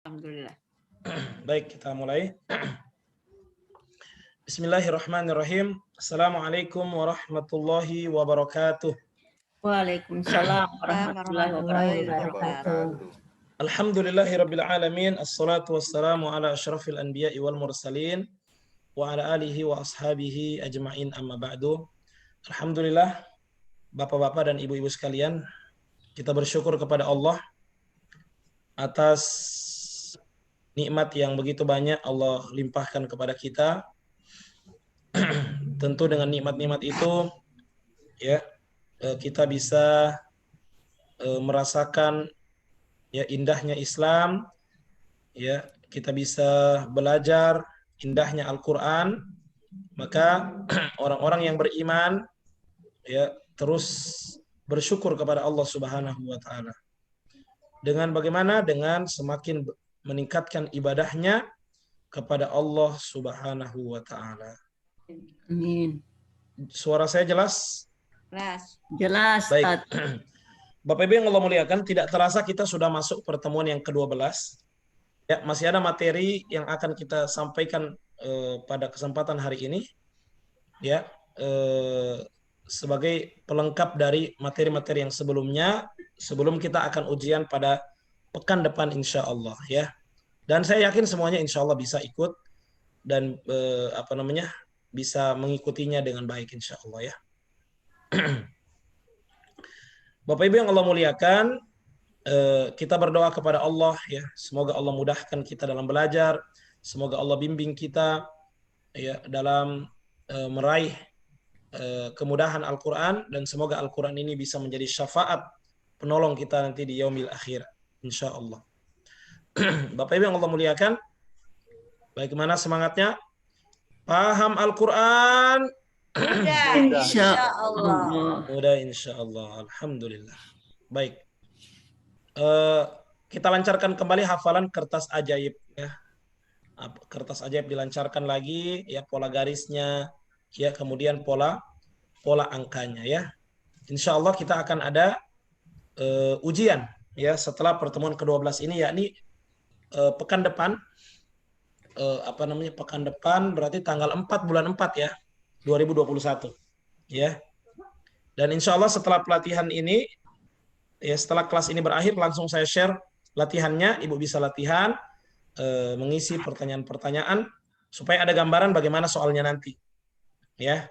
Alhamdulillah. Baik, kita mulai. Bismillahirrahmanirrahim. Assalamualaikum warahmatullahi wabarakatuh. Waalaikumsalam warahmatullahi wabarakatuh. Alhamdulillahirabbil alamin. Assalatu wassalamu ala asyrafil anbiya'i wal mursalin wa ala alihi wa ashabihi ajma'in, amma ba'du. Alhamdulillah, Bapak-bapak dan ibu-ibu sekalian, kita bersyukur kepada Allah atas nikmat yang begitu banyak Allah limpahkan kepada kita. Tentu dengan nikmat-nikmat itu ya kita bisa merasakan ya indahnya Islam, ya kita bisa belajar indahnya Al-Qur'an. Maka orang-orang yang beriman ya terus bersyukur kepada Allah Subhanahu wa taala. Dengan bagaimana? Dengan semakin meningkatkan ibadahnya kepada Allah Subhanahu wa taala. Amin. Suara saya jelas? Jelas. Baik. Bapak Ibu yang Allah muliakan, tidak terasa kita sudah masuk pertemuan yang ke-12. Ya, masih ada materi yang akan kita sampaikan pada kesempatan hari ini. Ya, sebagai pelengkap dari materi-materi yang sebelumnya, sebelum kita akan ujian pada pekan depan insya Allah ya. Dan saya yakin semuanya insya Allah bisa ikut dan bisa mengikutinya dengan baik insya Allah ya. Bapak Ibu yang Allah muliakan, kita berdoa kepada Allah ya, semoga Allah mudahkan kita dalam belajar, semoga Allah bimbing kita ya dalam meraih kemudahan Al-Quran, dan semoga Al-Quran ini bisa menjadi syafaat penolong kita nanti di yaumil akhir insya Allah. Bapak Ibu yang Allah muliakan, bagaimana semangatnya? Paham Al-Quran? Insya Allah. Mudah insya Allah. Alhamdulillah. Baik. Kita lancarkan kembali hafalan kertas ajaib ya. Kertas ajaib dilancarkan lagi ya, pola garisnya ya, kemudian pola angkanya ya. Insya Allah kita akan ada ujian ya setelah pertemuan ke-12 ini, yakni pekan depan. Pekan depan berarti tanggal 4 bulan 4 ya 2021 ya. Dan insya Allah setelah pelatihan ini ya, setelah kelas ini berakhir langsung saya share latihannya, ibu bisa latihan mengisi pertanyaan-pertanyaan supaya ada gambaran bagaimana soalnya nanti ya.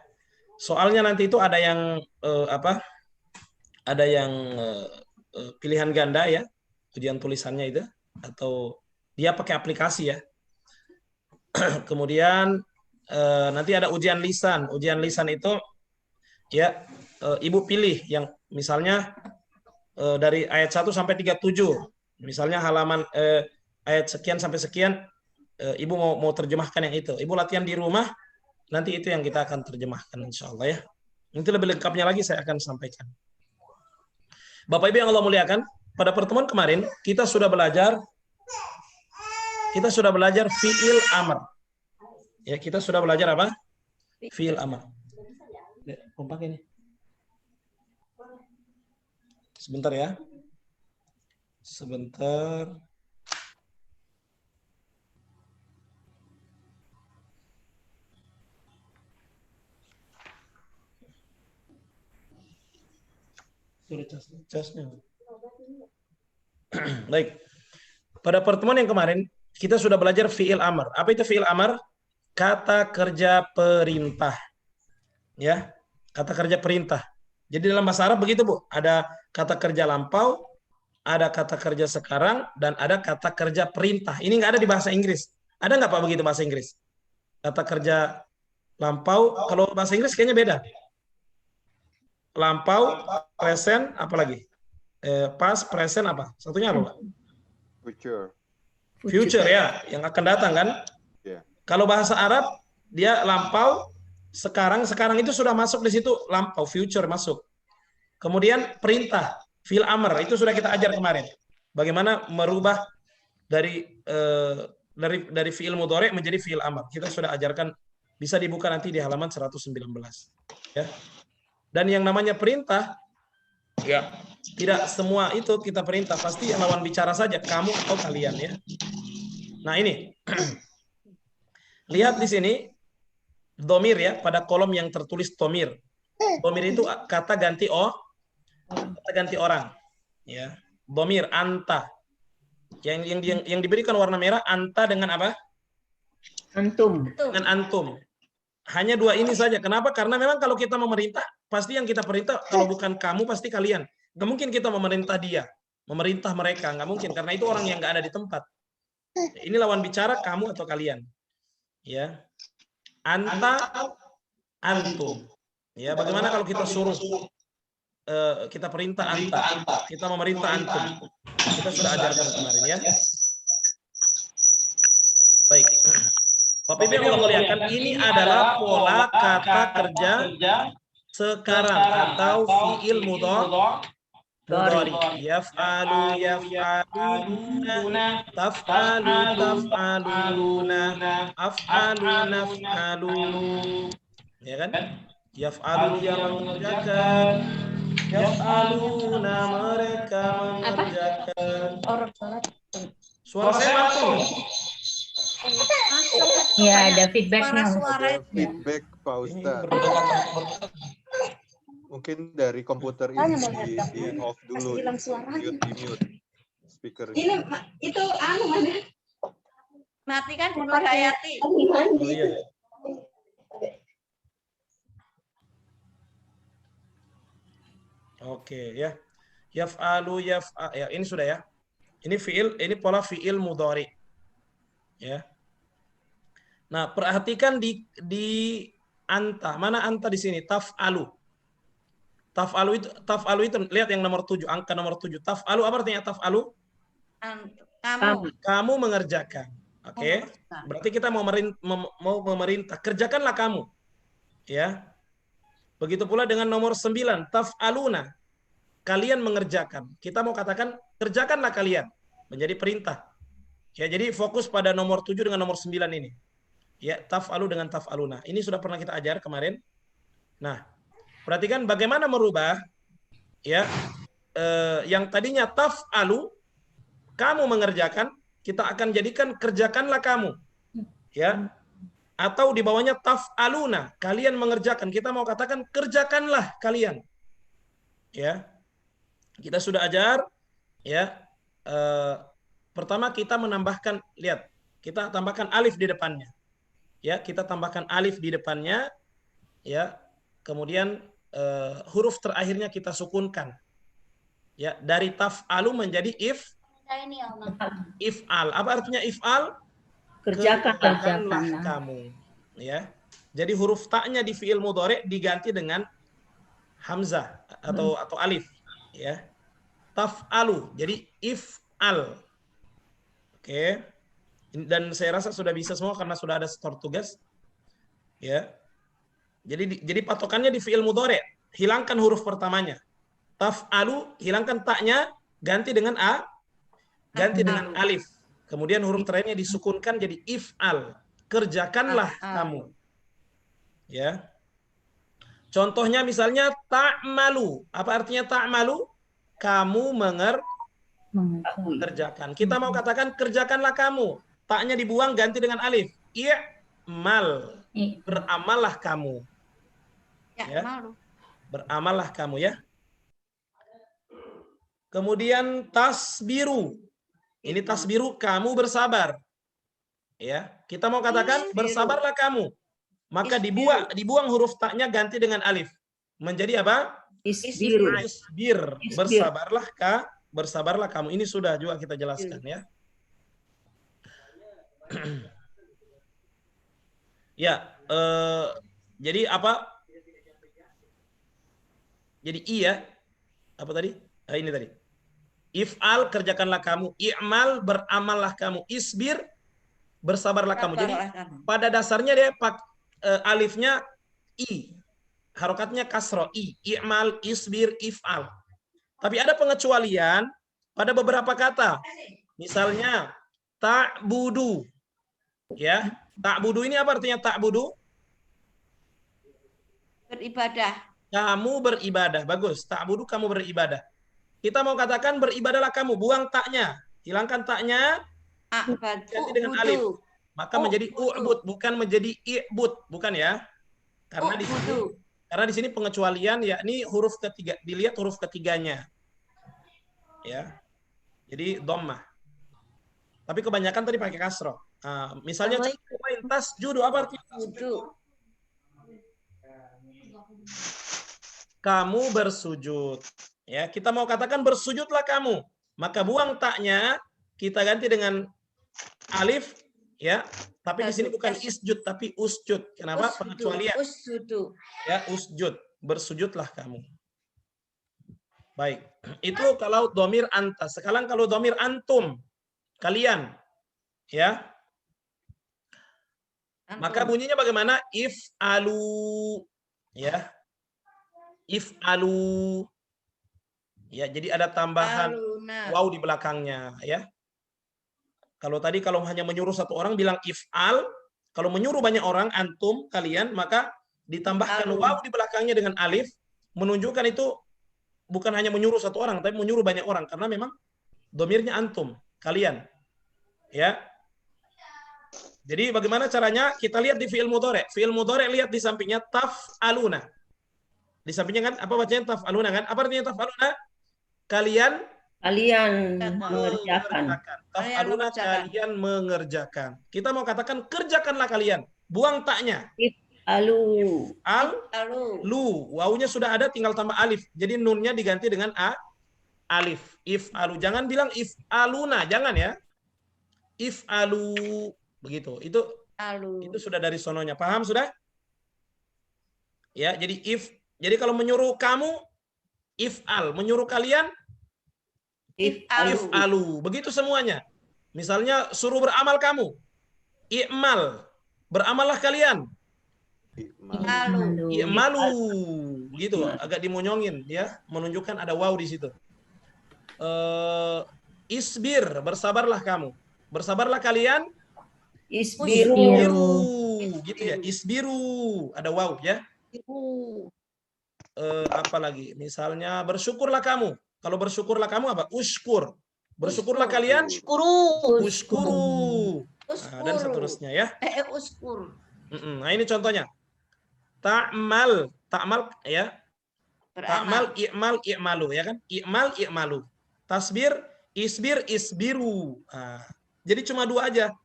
Soalnya nanti itu ada yang pilihan ganda ya, ujian tulisannya itu, atau dia pakai aplikasi ya. Kemudian nanti ada ujian lisan. Ujian lisan itu ya ibu pilih yang misalnya dari ayat 1 sampai 37. Misalnya halaman ayat sekian sampai sekian, ibu mau terjemahkan yang itu. Ibu latihan di rumah, nanti itu yang kita akan terjemahkan insya Allah ya. Nanti lebih lengkapnya lagi saya akan sampaikan. Bapak Ibu yang Allah muliakan, pada pertemuan kemarin kita sudah belajar fi'il amr. Ya, kita sudah belajar apa? Fi'il amr. Kompak ini. Sebentar ya. Sebentar. Casnya. Baik. Pada pertemuan yang kemarin kita sudah belajar fi'il amr. Apa itu fi'il amr? Kata kerja perintah. Ya, kata kerja perintah. Jadi dalam bahasa Arab begitu, Bu. Ada kata kerja lampau, ada kata kerja sekarang, dan ada kata kerja perintah. Ini nggak ada di bahasa Inggris. Ada nggak Pak begitu bahasa Inggris? Kata kerja lampau, kalau bahasa Inggris kayaknya beda. Lampau, present, apa lagi? Past, present, apa? Satunya apa, Pak? Future ya, yang akan datang kan? Yeah. Kalau bahasa Arab dia lampau, sekarang itu sudah masuk di situ, lampau, future masuk. Kemudian perintah, fi'il amr, itu sudah kita ajar kemarin. Bagaimana merubah dari fi'il mudhari' menjadi fi'il amr. Kita sudah ajarkan, bisa dibuka nanti di halaman 119. Ya. Dan yang namanya perintah, ya tidak semua itu kita perintah, pasti lawan bicara saja, kamu atau kalian ya. Nah ini, lihat di sini, domir ya, pada kolom yang tertulis domir. Domir itu kata ganti kata ganti orang. Ya, domir anta. Yang diberikan warna merah anta dengan apa? Antum. Dengan antum. Hanya dua ini saja. Kenapa? Karena memang kalau kita memerintah, pasti yang kita perintah kalau bukan kamu pasti kalian. Nggak mungkin kita memerintah dia, memerintah mereka. Nggak mungkin karena itu orang yang nggak ada di tempat. Ini lawan bicara kamu atau kalian. Ya, anta, antum. Ya, bagaimana kalau kita suruh, kita perintah anta, kita memerintah antum. Kita sudah ajarkan kemarin ya. Baik. Bapak Ibu yang Allah muliakan, ini adalah pola kata kerja sekarang atau fiil mudhari. Yaf'alu, yaf'aluna, taf'alu, taf'aluna, af'alu, naf'alu. Ya kan? Yaf'alu dia mengerjakan, yaf'aluna mereka mengerjakan. Suara saya mantul. Ya, ada feedbacknya. Ada feedback Pak Ustadz. Mungkin dari komputer ini di off dulu, di mute speaker. Ini itu mana? Matikan Bunda Hayati. Oh, iya. Oke ya. Yaf'alu ya, ini sudah ya. Ini ini pola fiil mudhari. Ya. Nah, perhatikan di anta. Mana anta di sini? Taf'alu. Taf'alu itu lihat yang nomor 7, angka nomor 7. Taf'alu apa artinya taf'alu? Kamu mengerjakan. Oke. Berarti kita mau memerintah, kerjakanlah kamu. Ya. Begitu pula dengan nomor 9, taf'aluna. Kalian mengerjakan. Kita mau katakan kerjakanlah kalian. Menjadi perintah. Ya, jadi fokus pada nomor 7 dengan nomor 9 ini. Ya, taf'alu dengan taf'aluna. Ini sudah pernah kita ajar kemarin. Nah, perhatikan bagaimana merubah ya yang tadinya taf'alu kamu mengerjakan, kita akan jadikan kerjakanlah kamu. Ya. Atau di bawahnya taf'aluna, kalian mengerjakan. Kita mau katakan kerjakanlah kalian. Ya. Kita sudah ajar ya. Pertama kita menambahkan, lihat, kita tambahkan alif di depannya. Ya, kita tambahkan alif di depannya. Ya. Kemudian huruf terakhirnya kita sukunkan. Ya, dari taf'alu menjadi if'al. Apa artinya if'al? Kerjakanlah kamu. Ya. Jadi huruf ta'nya di fi'il mudhari diganti dengan hamzah atau alif. Ya. Taf'alu. Jadi if'al. Oke. Dan saya rasa sudah bisa semua karena sudah ada setor tugas. Ya. Jadi patokannya di fi'il mudhari, hilangkan huruf pertamanya. Taf'alu, hilangkan ta'nya, ganti dengan ganti dengan alif. Kemudian huruf terakhirnya disukunkan jadi if'al. Kerjakanlah kamu. Ya. Contohnya misalnya ta'malu. Apa artinya ta'malu? Kamu mengerjakan. Kita mau katakan kerjakanlah kamu. Ta'nya dibuang ganti dengan alif. I'mal. Beramallah kamu. Ya. Beramallah kamu ya. Kemudian tasbiru. Ini tasbiru, kamu bersabar. Ya, kita mau katakan bersabarlah kamu. Maka dibuang huruf ta'nya ganti dengan alif. Menjadi apa? Isbir. Bersabarlah kamu. Ini sudah juga kita jelaskan ya. Ya, jadi apa? Jadi iya. Apa tadi? Ini tadi. If'al, kerjakanlah kamu. I'mal, beramallah kamu. Isbir, bersabarlah kamu. Jadi pada dasarnya dia alifnya i. Harokatnya kasro i. I'mal, isbir, if'al. Tapi ada pengecualian pada beberapa kata. Misalnya ta'budu. Ya, ta'budu ini apa artinya ta'budu? Beribadah. Kamu beribadah. Bagus. Ta'budu, kamu beribadah. Kita mau katakan beribadahlah kamu, buang taknya, hilangkan taknya, Abad. Ganti dengan alif. Maka menjadi u'bud, bukan menjadi i'bud, bukan ya? Karena di sini pengecualian yakni huruf ketiga, dilihat huruf ketiganya. Ya. Jadi dhammah. Tapi kebanyakan tadi pakai kasroh. Misalnya tas judu, apa artinya tasjudu? Kamu bersujud. Ya, kita mau katakan bersujudlah kamu. Maka buang taknya, kita ganti dengan alif, ya. Tapi di sini bukan isjud, tapi usjud. Kenapa? Pengecualian. Ya, usjud. Bersujudlah kamu. Baik. Itu kalau domir anta. Sekarang kalau domir antum, kalian, ya. Maka bunyinya bagaimana? If'alu, ya. If'alu. Ya, jadi ada tambahan waw di belakangnya, ya. Kalau tadi kalau hanya menyuruh satu orang bilang if'al, kalau menyuruh banyak orang, antum, kalian, maka ditambahkan waw di belakangnya dengan alif, menunjukkan itu bukan hanya menyuruh satu orang, tapi menyuruh banyak orang, karena memang domirnya antum, kalian. Ya. Jadi bagaimana caranya? Kita lihat di fi'il mudhari'. Fi'il mudhari' lihat di sampingnya taf'aluna. Di sampingnya kan apa bacanya taf'aluna kan? Apa artinya taf'aluna? Kalian mengerjakan. Taf'aluna, kalian mengerjakan. Kita mau katakan kerjakanlah kalian. Buang taknya. Alu. Lu. Wawunya sudah ada, tinggal tambah alif. Jadi nunnya diganti dengan alif. If'alu. Jangan bilang if'aluna. Jangan ya. If'alu. Begitu. Itu sudah dari sononya. Paham sudah? Ya, jadi kalau menyuruh kamu if'al, menyuruh kalian if'alu. Begitu semuanya. Misalnya suruh beramal kamu, i'mal, beramallah kalian. I'malu. Begitu, agak dimonyongin ya, menunjukkan ada waw di situ. Isbir, bersabarlah kamu. Bersabarlah kalian. Isbiru. Gitu ya, isbiru. Ada waw ya. Apa lagi? Misalnya bersyukurlah kamu. Kalau bersyukurlah kamu apa? Usykur. Bersyukurlah kalian. Uskuru. Dan seterusnya ya. Uskur. Nah ini contohnya. Ta'mal ya. Ta'mal, i'mal, i'malu ya kan? I'mal, i'malu. Tasbir, isbir, isbiru. Jadi cuma dua aja.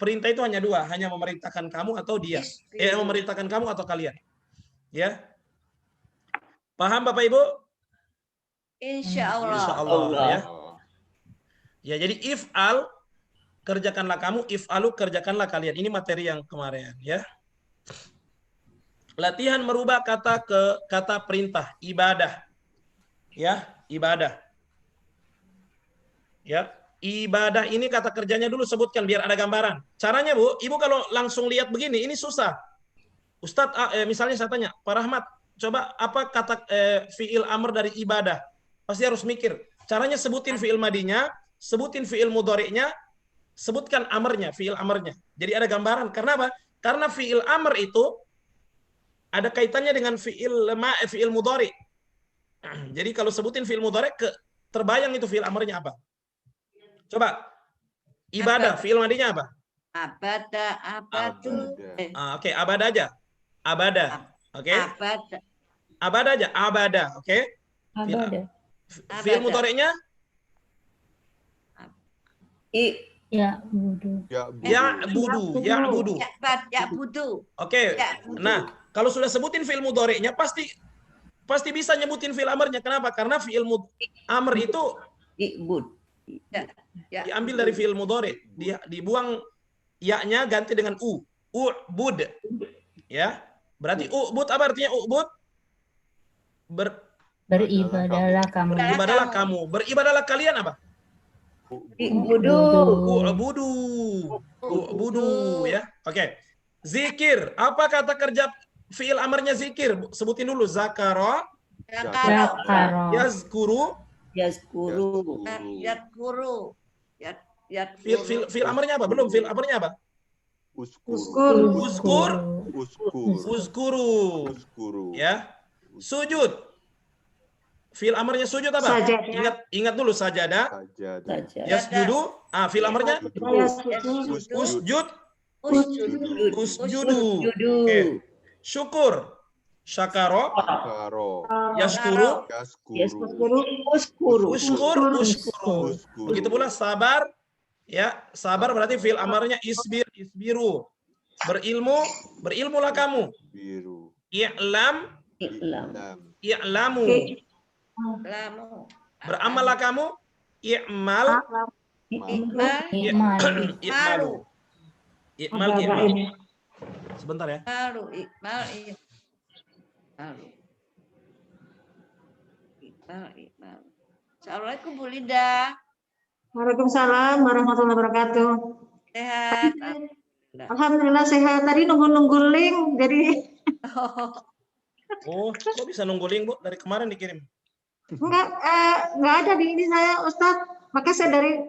Perintah itu hanya dua, hanya memerintahkan kamu atau dia. Memerintahkan kamu atau kalian. Ya. Paham Bapak Ibu? Insya Allah. Insya Allah ya. Ya, jadi if'al, kerjakanlah kamu, if'alu, kerjakanlah kalian. Ini materi yang kemarin ya. Latihan merubah kata ke kata perintah, ibadah. Ya, ibadah. Ya, ibadah ini kata kerjanya dulu sebutkan biar ada gambaran. Caranya Bu, Ibu kalau langsung lihat begini, ini susah. Ustadz, misalnya saya tanya, Pak Rahmat, coba apa kata fi'il amr dari ibadah? Pasti harus mikir. Caranya sebutin fi'il madinya, sebutin fi'il mudhari'nya, sebutkan amrnya, fi'il amrnya. Jadi ada gambaran. Karena apa? Karena fi'il amr itu ada kaitannya dengan fi'il mudhari'. Jadi kalau sebutin fi'il mudhari', terbayang itu fi'il amrnya apa? Coba. Ibadah, fi'il madinya apa? Abadu. Oke, abada aja. Abada. Oke. Abada aja, abada, oke? Fi'il mudhari'nya? Ya'budu. Oke. Nah, kalau sudah sebutin fi'il mudhari'nya pasti bisa nyebutin fi'il amrnya. Kenapa? Karena fi'il amr itu diambil dari fi'il mudhari'. Dibuang ya-nya ganti dengan u. U'bud. Ya. Berarti u'bud apa artinya u'bud? Beribadahlah kamu. Beribadahlah kamu. Beribadahlah kalian apa? U'budu ya. Oke. Zikir. Apa kata kerja fi'il amarnya zikir? Sebutin dulu. Zakara. Yazkuru. Fi'il amarnya apa? Belum. Fi'il amarnya apa? Uskuru. Ya. Sujud. Fi'il amarnya sujud apa? Sajadah. Ingat dulu sajadah. Sajadah. Saja. Yasjudu. Fi'il amarnya Usjud. usjud. Usjud. Usjudu. Judu. Oke. Syukur. Syakaro. Karo. Yaskuru. Yaskuru. Uskuru. Uskur. Uskuru. Uskuru. Begitu pula sabar. Ya, sabar berarti fi'il amarnya isbir, isbiru. Berilmulah kamu. Biru. I'lam, Iklam. Lam. i'lamu. Lamu. Beramallah kamu. I'mal, Ikmal. Ikmal. i'malu. I'mal, Agak-agak i'mal. ini. Sebentar ya. Malu. Ikmal. Malu. Ikmal. Assalamualaikum Bu Linda. Waalaikumsalam warahmatullahi wabarakatuh. Sehat. Alhamdulillah sehat. Tadi nunggu link, jadi Oh, kok bisa nunggu link, Bu? Dari kemarin dikirim. nggak ada di ini saya, Ustadz. Makanya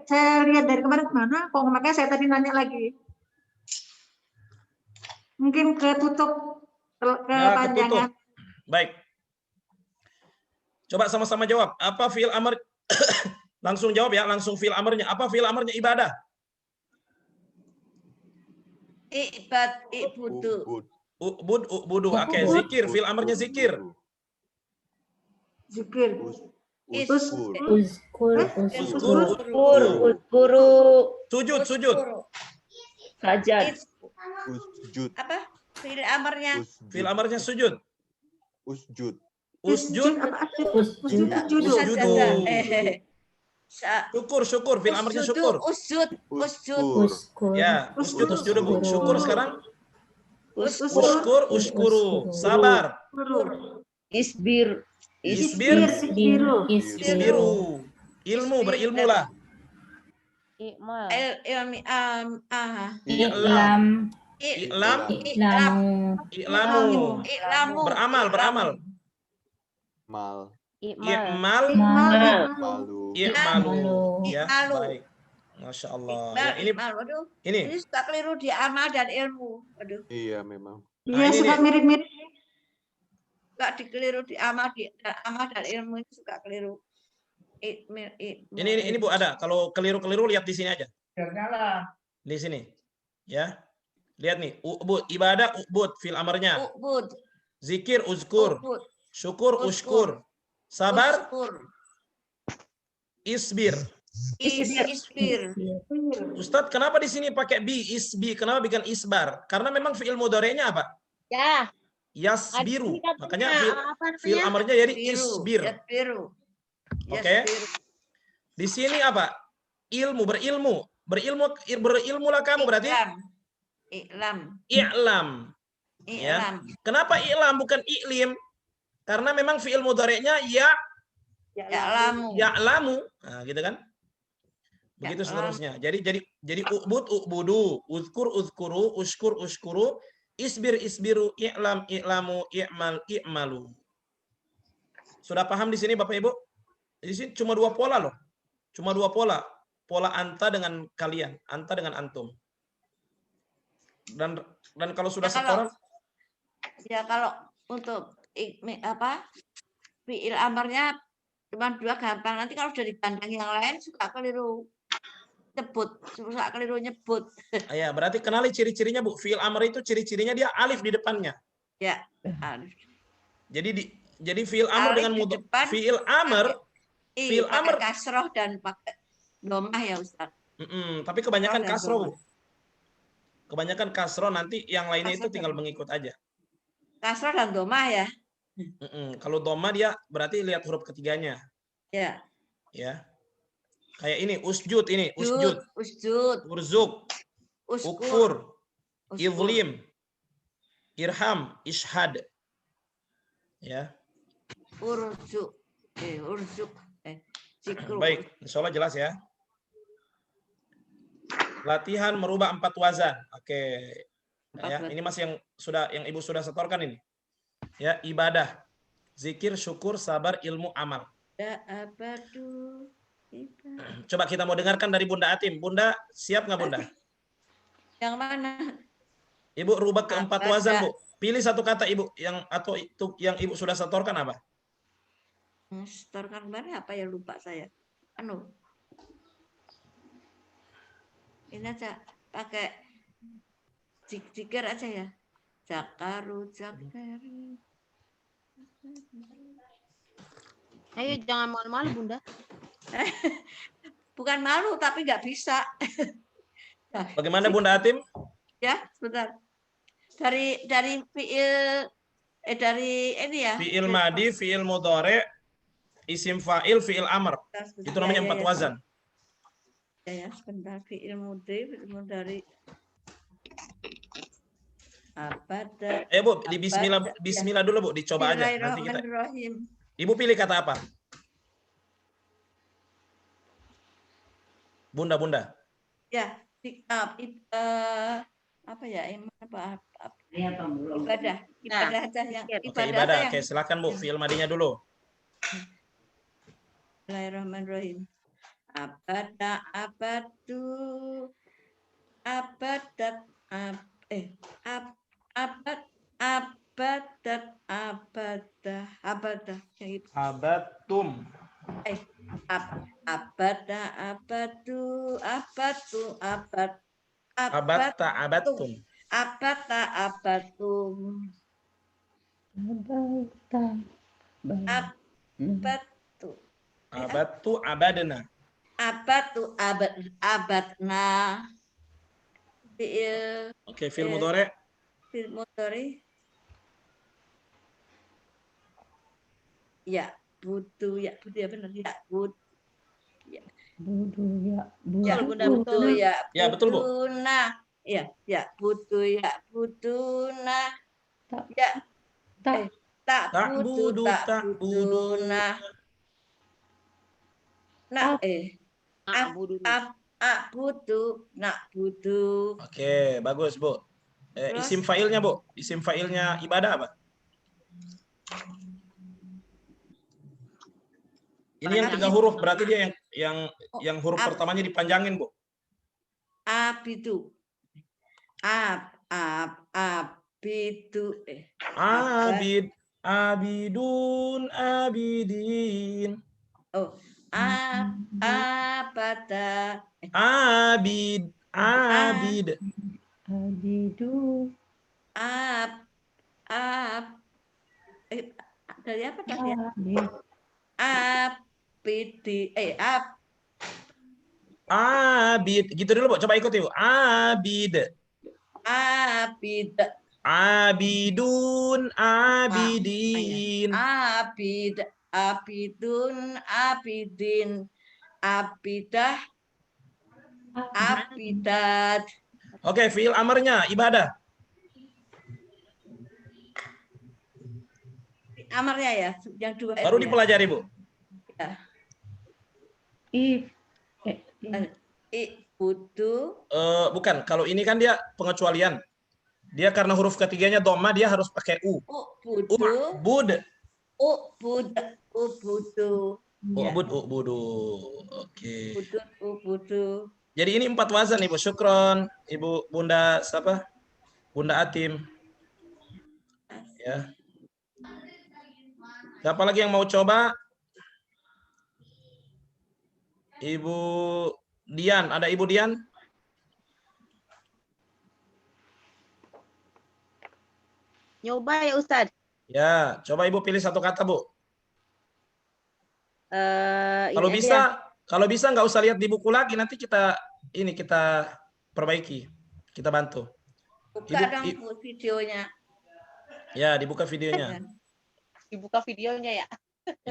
saya lihat dari kemarin mana, kok makanya saya tadi nanya lagi. Mungkin ketutup Ya, kepanjangan. ketutup. Baik. Coba sama-sama jawab. Apa fi'il amar? Langsung jawab ya, langsung fi'il amarnya. Apa fi'il amarnya ibadah? Ibudu. Ubud. Ubudu. Oke, zikir. Fi'il amarnya zikir. Zikir. Uskur. Uzkur. Uzkur. Uzkur. Uzkuru. Sujud. Sajad. Usjud. Apa? Fi'il amarnya. Fi'il amarnya sujud. Usjud. Usjud. Usjud. Usjudu. Syukur. Syukur. Fi'il amarnya syukur. Usjud. Uskur. Ya, usjud, Bu. Syukur sekarang. Uskur. Uskuru. Sabar. Isbir. Isbir. Isbiru. Isbiru. Ilmu, berilmulah. Ikmal. I'lam. Iklam. I'lam. Iklamu. I'lamu. Beramal. Mal. I'mal. Malu. I'malu. Ya, I'malu. baik. Masya Allah. Iqbal, Ya, ini Iqbal. Waduh, ini. ini suka keliru di amal dan ilmu. Waduh, Iya memang. Iya, ini suka nih. mirip-mirip. suka dikeliru di amal dan ilmu itu suka keliru. Ini Bu ada. Kalau keliru-keliru lihat di sini aja. Di sini. Ya. Lihat nih. Ubud, ibadah ubud fil amarnya. Ubud. Zikir uzkur. Ubud. Syukur ushkur. Sabar Uskur. isbir. Isbir. Ustadz, kenapa di sini pakai isbi? Kenapa bikin isbar? Karena memang fi'il mudhari'nya apa? Ya. Yasbiru. Tadi Makanya katanya fi'il apa amarnya jadi Biru. isbir. Biru. Oke. Di sini apa? Ilmu, berilmu. Berilmulah kamu berarti Iklam. i'lam. Ya. Iklam. Kenapa i'lam bukan i'lim? Karena memang fi'il mudhari'nya Ya'lamu. ya'lamu. Nah, gitu kan? Begitu Ya'lam. seterusnya. Jadi ubud ubudu, uzkur uzkuru, ushkur ushkuru, isbir isbiru, i'lam i'lamu, i'mal i'malu. Sudah paham di sini Bapak Ibu? Di sini cuma dua pola loh. Cuma dua pola. Pola anta dengan kalian, anta dengan antum. Dan kalau sudah setoran, Kalau untuk fi'il amarnya cuma dua gampang. Nanti kalau udah dibanding yang lain suka keliru nyebut. ya berarti kenali ciri-cirinya Bu. Fi'il amr itu ciri-cirinya dia alif di depannya. Ya. Jadi fi'il amr Alif dengan di mudhaf. depan, Fi'il amr, fi'il pakai amr. kasroh dan pakai domah ya Ustaz. Tapi kebanyakan dan kasroh Bu. domah. Kebanyakan kasroh, nanti yang lainnya itu Kasroh tinggal dan- mengikut aja. Kasroh dan domah ya. Kalau doma dia berarti lihat huruf ketiganya. Ya. Ya. Kayak ini, usjud ini, usjud. Usjud. Urzuk, Uskur. ukfur, izlim, irham, ishad. Ya. Urzuk. Zikru. Baik, insya Allah jelas ya. Latihan merubah 4 wazan. Oke. Nah, ya, ini masih yang Ibu sudah setorkan ini. Ya, ibadah, zikir, syukur, sabar, ilmu, amal. Ya abadu. Coba kita mau dengarkan dari Bunda Atim. Bunda, siap nggak Bunda? Yang mana? Ibu rubah ke 4 Apa, wazan, Kak? Bu. Pilih satu kata Ibu yang Ibu sudah setorkan apa? setorkan kemarin apa ya, lupa saya. Anu. Ini aja pakai zikir aja ya. Zakaru zakari. Ayo jangan malu-malu Bunda. Bukan malu tapi nggak bisa. Bagaimana Bunda Atim? Ya, sebentar. Dari fiil dari ini ya. Fiil madi, fiil mudhari, isim fa'il, fiil amr. Itu namanya 4 wazan. Ya, sebentar. Fiil mudhari. Apa dah? Bu, di bismillah dulu Bu, dicoba aja. Nanti kita. Ibu pilih kata apa? Bunda. Ya, apa ya? Ibadah aja yang ibadah. Oke, silakan Bu, fiil madinya dulu. Bismillahirrahmanirrahim. Abada abadu abadat abadat abadah gitu. Abatum. Abada abadu abatu abad Abatta abatum. abata abatum abatu Abatu abadna. abatu abadna fiil. Oke, fiil mudhari. Fiil mudhari. Ya, butuh ya benar ya, butuh ya. Butuh ya. Ya, betul Bu. Nah, ya, butuh ya, nah. Ya. Tak butuh. Nah. Butuh. Oke, bagus Bu. Isim fa'ilnya Bu. Isim fa'ilnya ibadah apa? Ini yang 3 huruf, berarti dia yang huruf pertamanya dipanjangin Bu. Abidu. Abidu. Abidun, abidin. Oh, abada. Abid. Abidu. Dari apa tadi? Abid. Gitu dulu Bu, coba ikut yuk. Abid. Abidun, abidin. Abidun, abidin. Abidah, abidat. Oke, fiil amarnya ibadah. Amarnya ya, yang 2. Baru dipelajari Bu. Ya. Butuh. Bukan, kalau ini kan dia pengecualian. Dia karena huruf ketiganya dhamma, dia harus pakai u. Butuh. Bud. Butuh. Budu. Oke. Butuh. Jadi ini 4 wazan Ibu. Syukron. Ibu Bunda siapa? Bunda Atim. Ya. Siapa lagi yang mau coba? Ibu Dian, ada Ibu Dian? Nyoba ya Ustadz. Ya, coba Ibu pilih satu kata Bu. Kalau bisa nggak usah lihat di buku lagi, nanti kita perbaiki, kita bantu. Buka dong videonya. Ya, dibuka videonya. Dibuka videonya ya.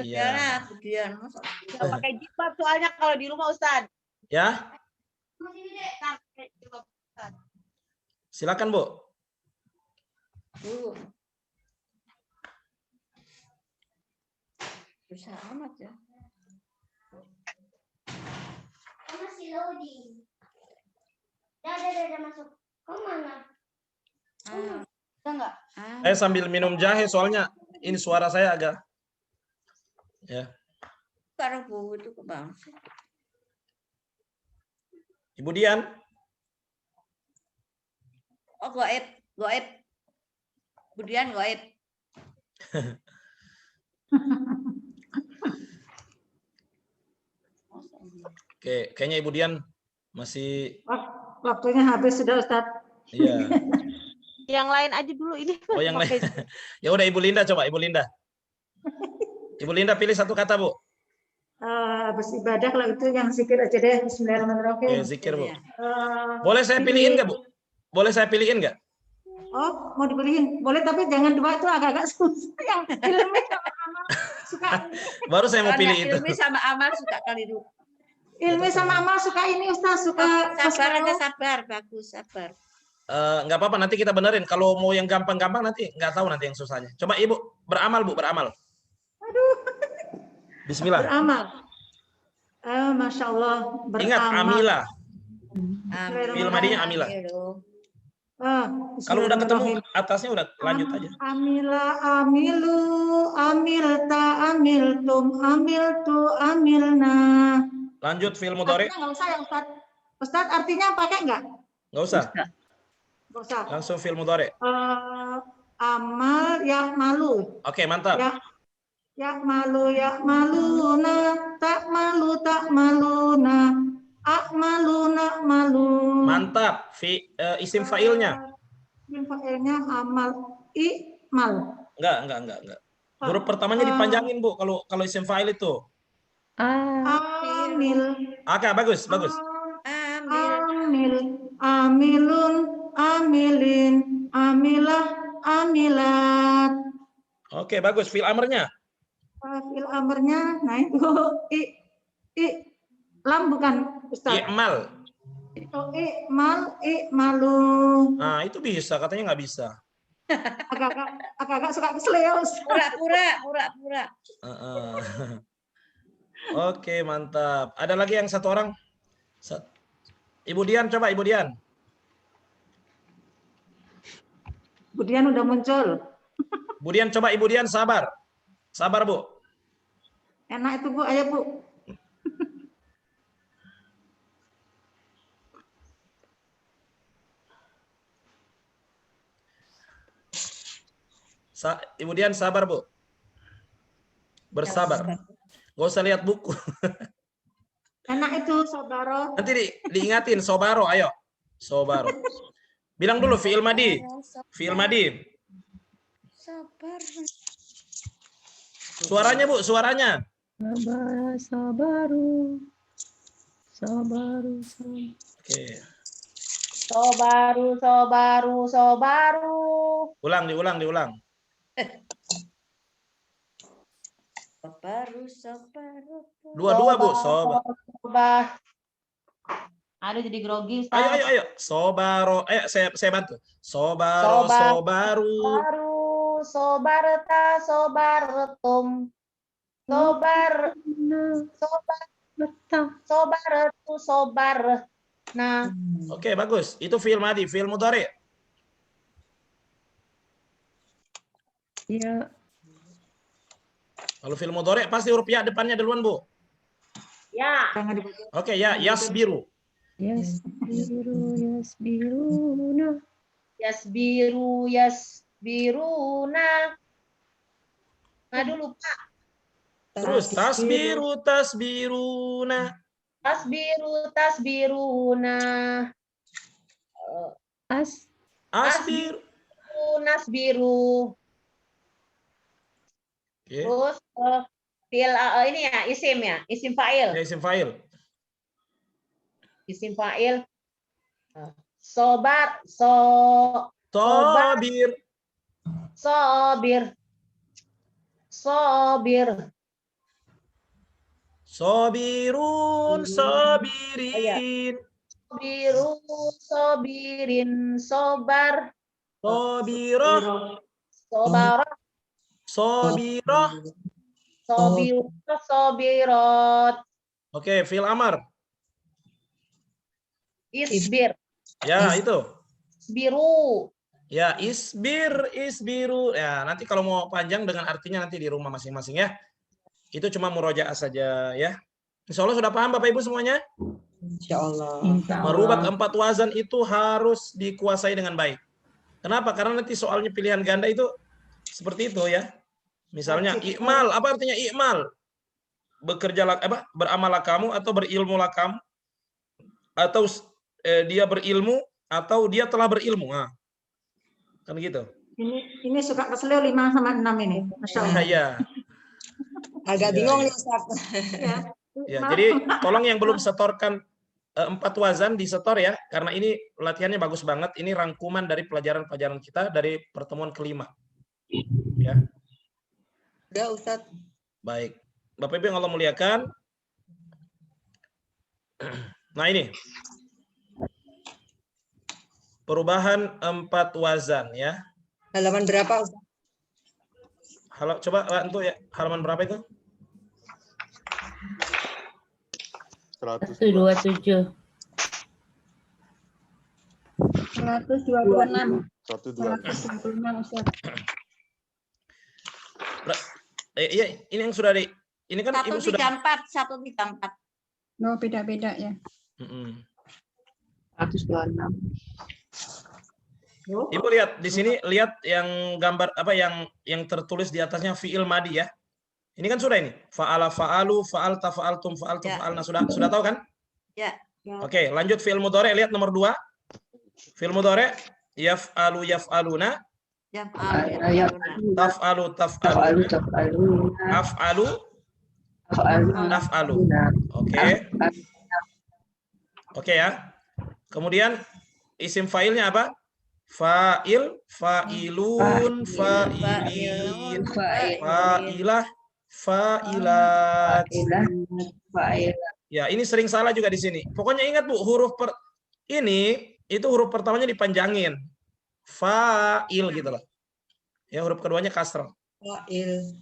Iya. Nggak pakai jilbab soalnya kalau di rumah Ustadz. Ya. Silakan Bu. Susah amat ya. Masih loading. Udah masuk. Kau mana? Udah enggak? Saya sambil minum jahe soalnya ini suara saya agak. Ya. Karena bu itu ke bang. Ibu Dian. Oh goib. Bu Dian goib. Oke, kayaknya Ibu Dian masih Waktunya habis sudah Ustaz. iya. Yang lain aja dulu ini. Oh, yang lain. Ya udah Ibu Linda coba, Ibu Linda. Ibu Linda pilih satu kata, Bu. Habis ibadah kalau itu yang zikir aja deh. Bismillahirrahmanirrahim. Oke, zikir, Bu. Boleh Boleh saya pilihin nggak, Bu? Boleh saya pilihin nggak? Oh, mau dipilihin. Boleh, tapi jangan dua itu agak-agak susah. Yang ilmu sama amal suka. Baru saya mau pilih itu. Ilmi sama amal suka kali dulu. Ilmu sama amal suka ini Ustaz, suka Sabar aja, sabar. Bagus, sabar. Nggak apa-apa, nanti kita benerin. Kalau mau yang gampang-gampang nanti nggak tahu nanti yang susahnya. Coba Ibu beramal, Bu, beramal. Aduh. Bismillah. Beramal. Masya Allah. Beramal. Ingat amilah. Amin. Fi'il madinya amilah. Kalau udah ketemu atasnya udah lanjut aja. Amila, amilu, amilta, amiltum, amiltu, amilna. Lanjut fi'il mudhari. Artinya nggak usah ya Ustaz. Ustaz artinya pakai nggak? Nggak usah. Nggak usah. Langsung fi'il mudhari. Amal, ya malu. Oke, mantap. Ya maluna, tak maluna, akmaluna malu. Mantap. Isim fa'ilnya. Isim fa'ilnya amal, i'mal. Enggak. Huruf pertamanya dipanjangin, Bu, kalau isim fa'il itu. Amil. Oke, bagus. Amil, amilun, amilin, amilah, amilat. Oke, bagus. Fi'il amrnya. Fil amrnya, nah itu lam bukan Ustaz. I'mal. Itu i'malu. Nah, itu bisa. Katanya nggak bisa. Agak suka keseleus. Pura-pura. Oke, mantap. Ada lagi yang satu orang? Ibu Dian, coba Ibu Dian. Bu Dian udah muncul. Bu Dian, coba Ibu Dian sabar. Sabar, Bu. Enak itu Bu, ayo Bu. Ibu Dian sabar, Bu. Bersabar. Gak usah lihat buku. Enak itu sobaro. Nanti diingatin sobaro, ayo. Sobaro. Bilang dulu fi'il madi. Fi'il madi. Sabar. Suaranya, Bu, suaranya. Sabaru. Oke. Sobaru. Diulang. Sabaru. Dua-dua, Bu. Sobar. Aduh, jadi grogi. Ustaz. Ayo. Sobaro. Saya bantu. Sobaru. Sobarta, sobartum. Sobartu, sobar. Nah, Oke, bagus. Itu fi'il madi, fi'il mudhari. Ya. Kalau fi'il mudhari pasti huruf ya depannya duluan, Bu. ya. Oke, ya, yasbiru. Yasbiruna. Yasbiruna. Aduh, lupa. Terus tasbiruna. Tasbiruna. Asbir. Nasbiru. Oke. Terus ini ya, isim fa'il. Ya, isim fa'il. Isim fa'il. Sobir. Sobirun, sobirin. Sobirin, sobar. Sobiroh. Sobarah, sobirot. Oke, fi'il amar. Isbir. Ya, itu. Isbiru. Ya, isbiru. Ya, nanti kalau mau panjang dengan artinya nanti di rumah masing-masing ya. Itu cuma murojaah saja ya. Insya Allah sudah paham Bapak Ibu semuanya? Insya Allah. Merubah 4 wazan itu harus dikuasai dengan baik. Kenapa? Karena nanti soalnya pilihan ganda itu seperti itu ya. Misalnya i'mal, apa artinya i'mal? beramallah kamu atau berilmulah kamu, atau dia berilmu atau dia telah berilmu. Nah, kan gitu. Ini suka keselio 5 sama 6 ini. Masya Allah. Ya. Agak Ya, bingung ya. nih Ustaz. Ya. Ya, jadi tolong yang belum setorkan 4 wazan disetor ya, karena ini latihannya bagus banget. Ini rangkuman dari pelajaran-pelajaran kita dari pertemuan kelima. Ya. Udah Ustaz. Baik. Bapak Ibu yang Allah muliakan. Nah ini. Perubahan 4 wazan ya. Halaman berapa Ustaz? Coba untuk ya, halaman berapa itu? 127. 126. 126. Ustaz. Iya, ini yang sudah di ini kan Ibu sudah 134. No, beda-beda ya. 126. Ibu lihat di sini, lihat yang gambar yang tertulis di atasnya fiil madi ya. Ini kan sudah ini. Fa'ala fa'alu, fa'alta fa'altum, fa'altu Ya. fa'alna, sudah tahu kan? Ya. Oke, lanjut fiil mudhari, lihat nomor 2. Fiil mudhari yaf'alu yaf'aluna, taf'alu taf'aluna, af'alu af'alu. Oke ya. Kemudian isim fa'ilnya apa? Fa'il, fa'ilun, fa'ilin, fa'ilah, fa'ilat. Ya, ini sering salah juga di sini. Pokoknya ingat Bu, huruf ini itu huruf pertamanya dipanjangin. Fa'il gitu loh. Ya, huruf keduanya kasrah. Fa'il,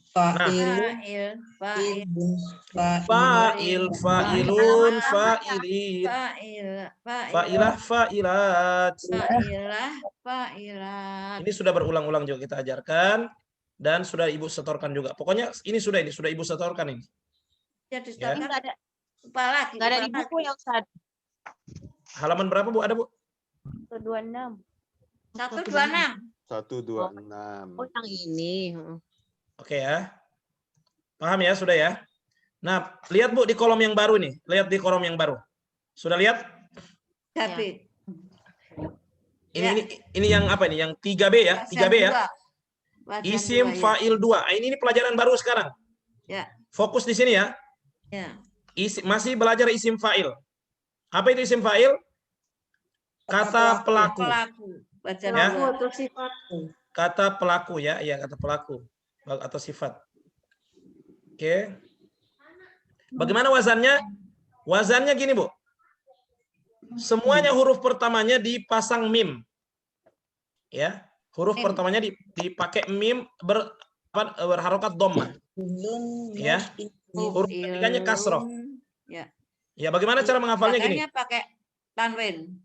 Fa'il, fa'ilun, fa'ilin, fa'ilah, fa'ilat. Ini sudah berulang-ulang juga kita ajarkan dan sudah Ibu setorkan juga. Pokoknya ini sudah Ibu setorkan ini. Ya, disetorkan ada lupa lagi. Nggak ada di buku ya Ustaz? Halaman berapa Bu? Ada Bu? 126. 126. 126. Oh yang ini. Oke ya. Paham ya, sudah ya. Nah, lihat Bu di kolom yang baru nih. Lihat di kolom yang baru. Sudah lihat? Tapi Ini yang apa ini? Yang 3B ya? 3B ya? Isim fa'il 2. Ini pelajaran baru sekarang. Ya. Fokus di sini ya. Ya. Masih belajar isim fa'il. Apa itu isim fa'il? Kata pelaku. Baca Ya. dua. Atau sifat. Kata pelaku ya, iya kata pelaku atau sifat. Oke. Bagaimana wazannya? Wazannya gini, Bu. Semuanya huruf pertamanya dipasang mim. Ya, huruf pertamanya dipakai mim berharokat dhammah. Ya. Huruf ketiganya kasroh. Ya. Ya, bagaimana cara menghafalnya gini? Makanya pakai tanwin.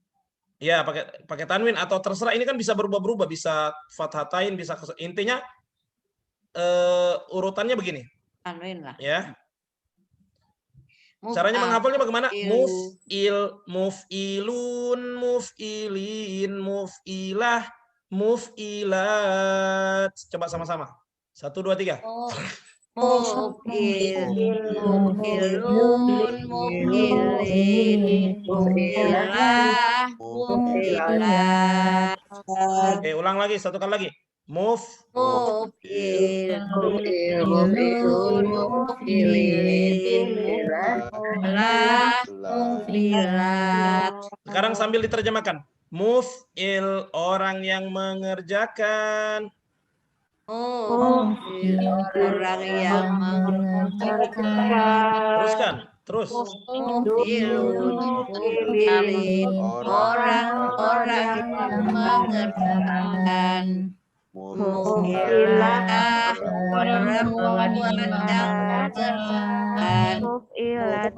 Ya, pakai tanwin atau terserah, ini kan bisa berubah-berubah, bisa fathatain, bisa intinya urutannya begini. Tanwin lah. Ya. Caranya menghafalnya bagaimana? Muf'il, muf'ilun, muf'ilin, muf'ilah, muf'ilat. Coba sama-sama. 1, 2, 3. Muf'ilun, muf'ilin, muf'ilah, mufilat. Oke, ulang lagi, satu kali lagi. Muf'ilun, muf'ilin, mufilah, mufilat. Sekarang sambil diterjemahkan. Muf'il, orang yang mengerjakan. Orang yang mengerjakan. Teruskan, terus. Muf'ilun, muf'ilin, orang-orang yang mengerjakan. Mufilat, perempuan yang mengerjakan. Mufilat,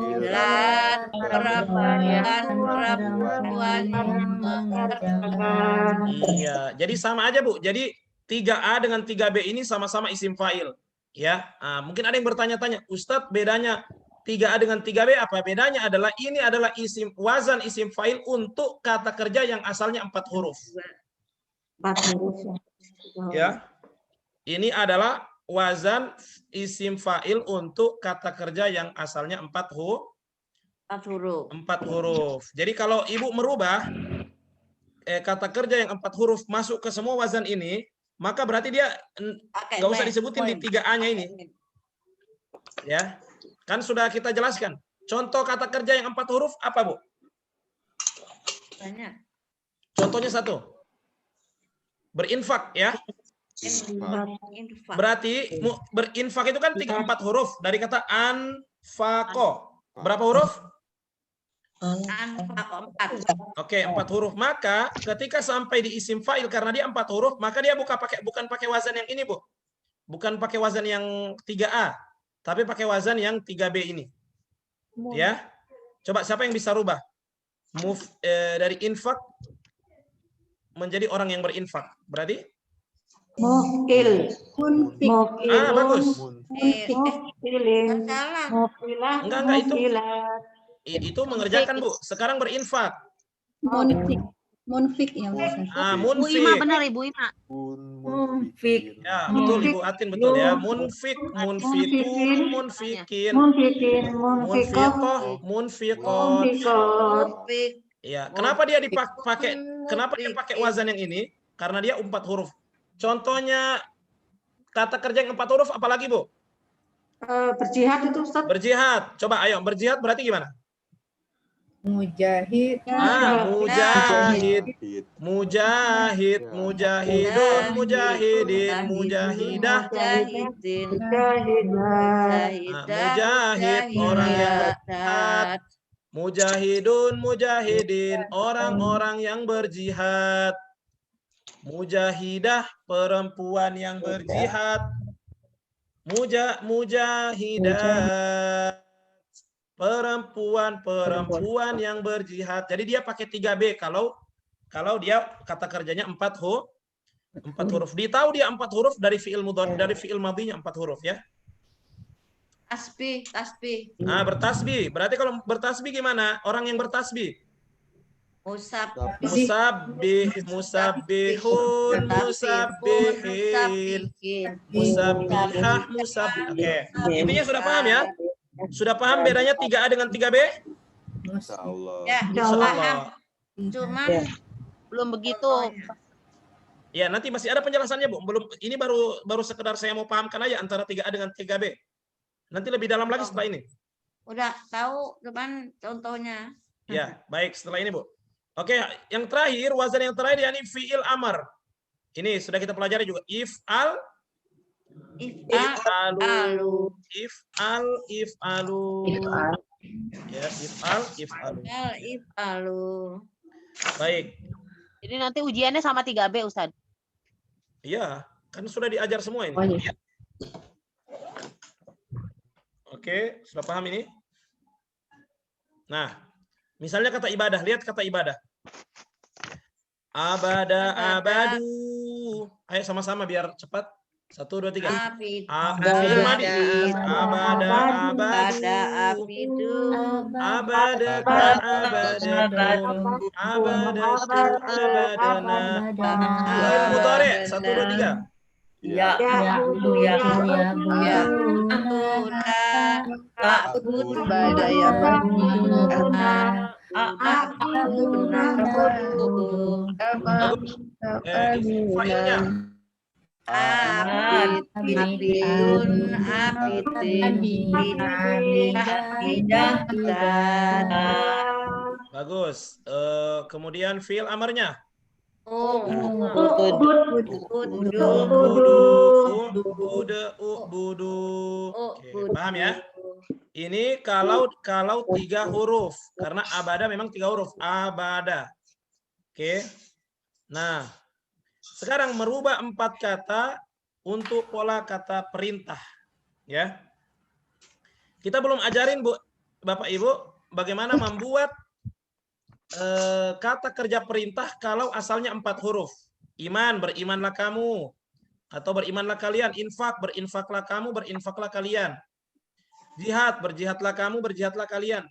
perempuan yang mengerjakan. Iya, jadi sama aja Bu. Jadi 3A dengan 3B ini sama-sama isim fa'il. Ya, mungkin ada yang bertanya-tanya, Ustadz bedanya 3A dengan 3B apa? Bedanya adalah ini adalah wazan isim fa'il untuk kata kerja yang asalnya 4 huruf. 4 huruf. Ya, ini adalah wazan isim fa'il untuk kata kerja yang asalnya 4 huruf. Jadi kalau ibu merubah kata kerja yang 4 huruf masuk ke semua wazan ini, maka berarti dia Pakai nggak usah me, disebutin di 3A-nya ini. Ya, kan sudah kita jelaskan. Contoh kata kerja yang 4 huruf apa, Bu? Banyak. Contohnya 1. Berinfak, ya. Infak. Berarti berinfak itu kan 4 huruf dari kata anfaqo. Berapa huruf? Anfaq 4. Oke, 4 huruf. Maka ketika sampai di isim fa'il karena dia 4 huruf, maka dia bukan pakai wazan yang ini, Bu. Bukan pakai wazan yang 3A, tapi pakai wazan yang 3B ini. Ya. Coba siapa yang bisa rubah? Dari infak menjadi orang yang berinfak. Berarti Mukil. bagus. Mukilin. Salah. Mukilah. Enggak, itu Mukilat. itu mengerjakan, Bu. Sekarang berinfak. Munfik ya Ustaz. Bu Ima Munfik. benar Ibu Ima. Munfik. Ya, betul Ibu Atin, betul ya. Munfik, munfikun, munfikin, Munfikin. Munfikoh. munfikoh, munfikot. Munfikot. Fik. Ya, kenapa dia pakai wazan yang ini? Karena dia 4 huruf. Contohnya kata kerja yang 4 huruf apalagi, Bu? Berjihad itu Ustaz. Berjihad. Coba ayo, berjihad berarti gimana? Mujahid. Mujahid. Mujahid, mujahidun, mujahidin, mujahidah. Mujahidin. Mujahid, orang yang berjihad. Mujahidun, mujahidin, orang-orang yang berjihad. Mujahidah, perempuan yang berjihad. Mujahidah, perempuan yang berjihad. Jadi dia pakai 3B kalau dia kata kerjanya 4 huruf. Ditahu dia 4 huruf dari fiil mudhari, dari fiil madhinya 4 huruf ya. Tasbih. Nah, bertasbih. Berarti kalau bertasbih gimana? Orang yang bertasbih. Musabbih, musabbihun, musabbihin, musabbihah, Oke. Intinya sudah paham ya? Sudah paham bedanya 3A dengan 3B? Insyaallah. Ya, paham. Cuman Belum begitu. Ya, nanti masih ada penjelasannya, Bu. Belum, ini baru sekedar saya mau pahamkan aja antara 3A dengan 3B. Nanti lebih dalam lagi setelah ini. udah tahu, cuman contohnya. Ya, baik, setelah ini, Bu. Oke, yang terakhir, wazan yang terakhir yakni fi'il amar. Ini sudah kita pelajari juga. If'alu. Ya, if'alu. Baik. Jadi nanti ujiannya sama 3B Ustaz. Iya, kan sudah diajar semua ini. Oke, sudah paham ini? Nah, misalnya kata ibadah, lihat kata ibadah. Abadu. Ayo sama-sama biar cepat. 1, 2, 3. Mudhari. 1, 2, 3. Ya. Failnya. Bagus. Kemudian fi'il amarnya. Oke, paham ya? Ini kalau 3 huruf, karena abada memang 3 huruf. Abada. Oke. Nah, sekarang merubah 4 kata untuk pola kata perintah. Ya. Kita belum ajarin, Bu, Bapak Ibu, bagaimana membuat kata kerja perintah kalau asalnya 4 huruf. Iman, berimanlah kamu. Atau berimanlah kalian. Infak, berinfaklah kamu, berinfaklah kalian. Jihad, berjihadlah kamu, berjihadlah kalian.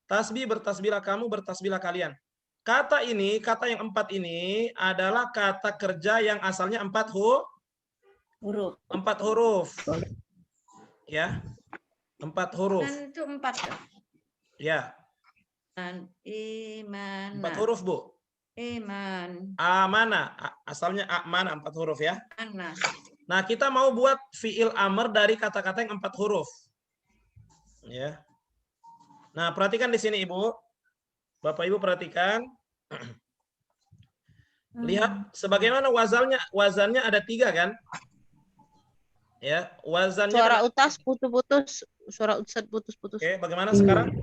Tasbih, bertasbihlah kamu, bertasbihlah kalian. Kata ini, kata yang 4 ini adalah kata kerja yang asalnya 4 Huruf. 4 huruf. Ya. 4 huruf. Kan itu 4. Ya. Iman. 4 huruf, Bu. Iman. Amana. Asalnya amana 4 huruf ya. Ana. Nah, kita mau buat fiil amr dari kata-kata yang 4 huruf. Ya. Nah, perhatikan di sini, Ibu. Bapak Ibu perhatikan. Lihat sebagaimana wazannya ada 3 kan? Ya, wazannya Suara utas putus-putus, suara ustad putus-putus. Oke, bagaimana sekarang?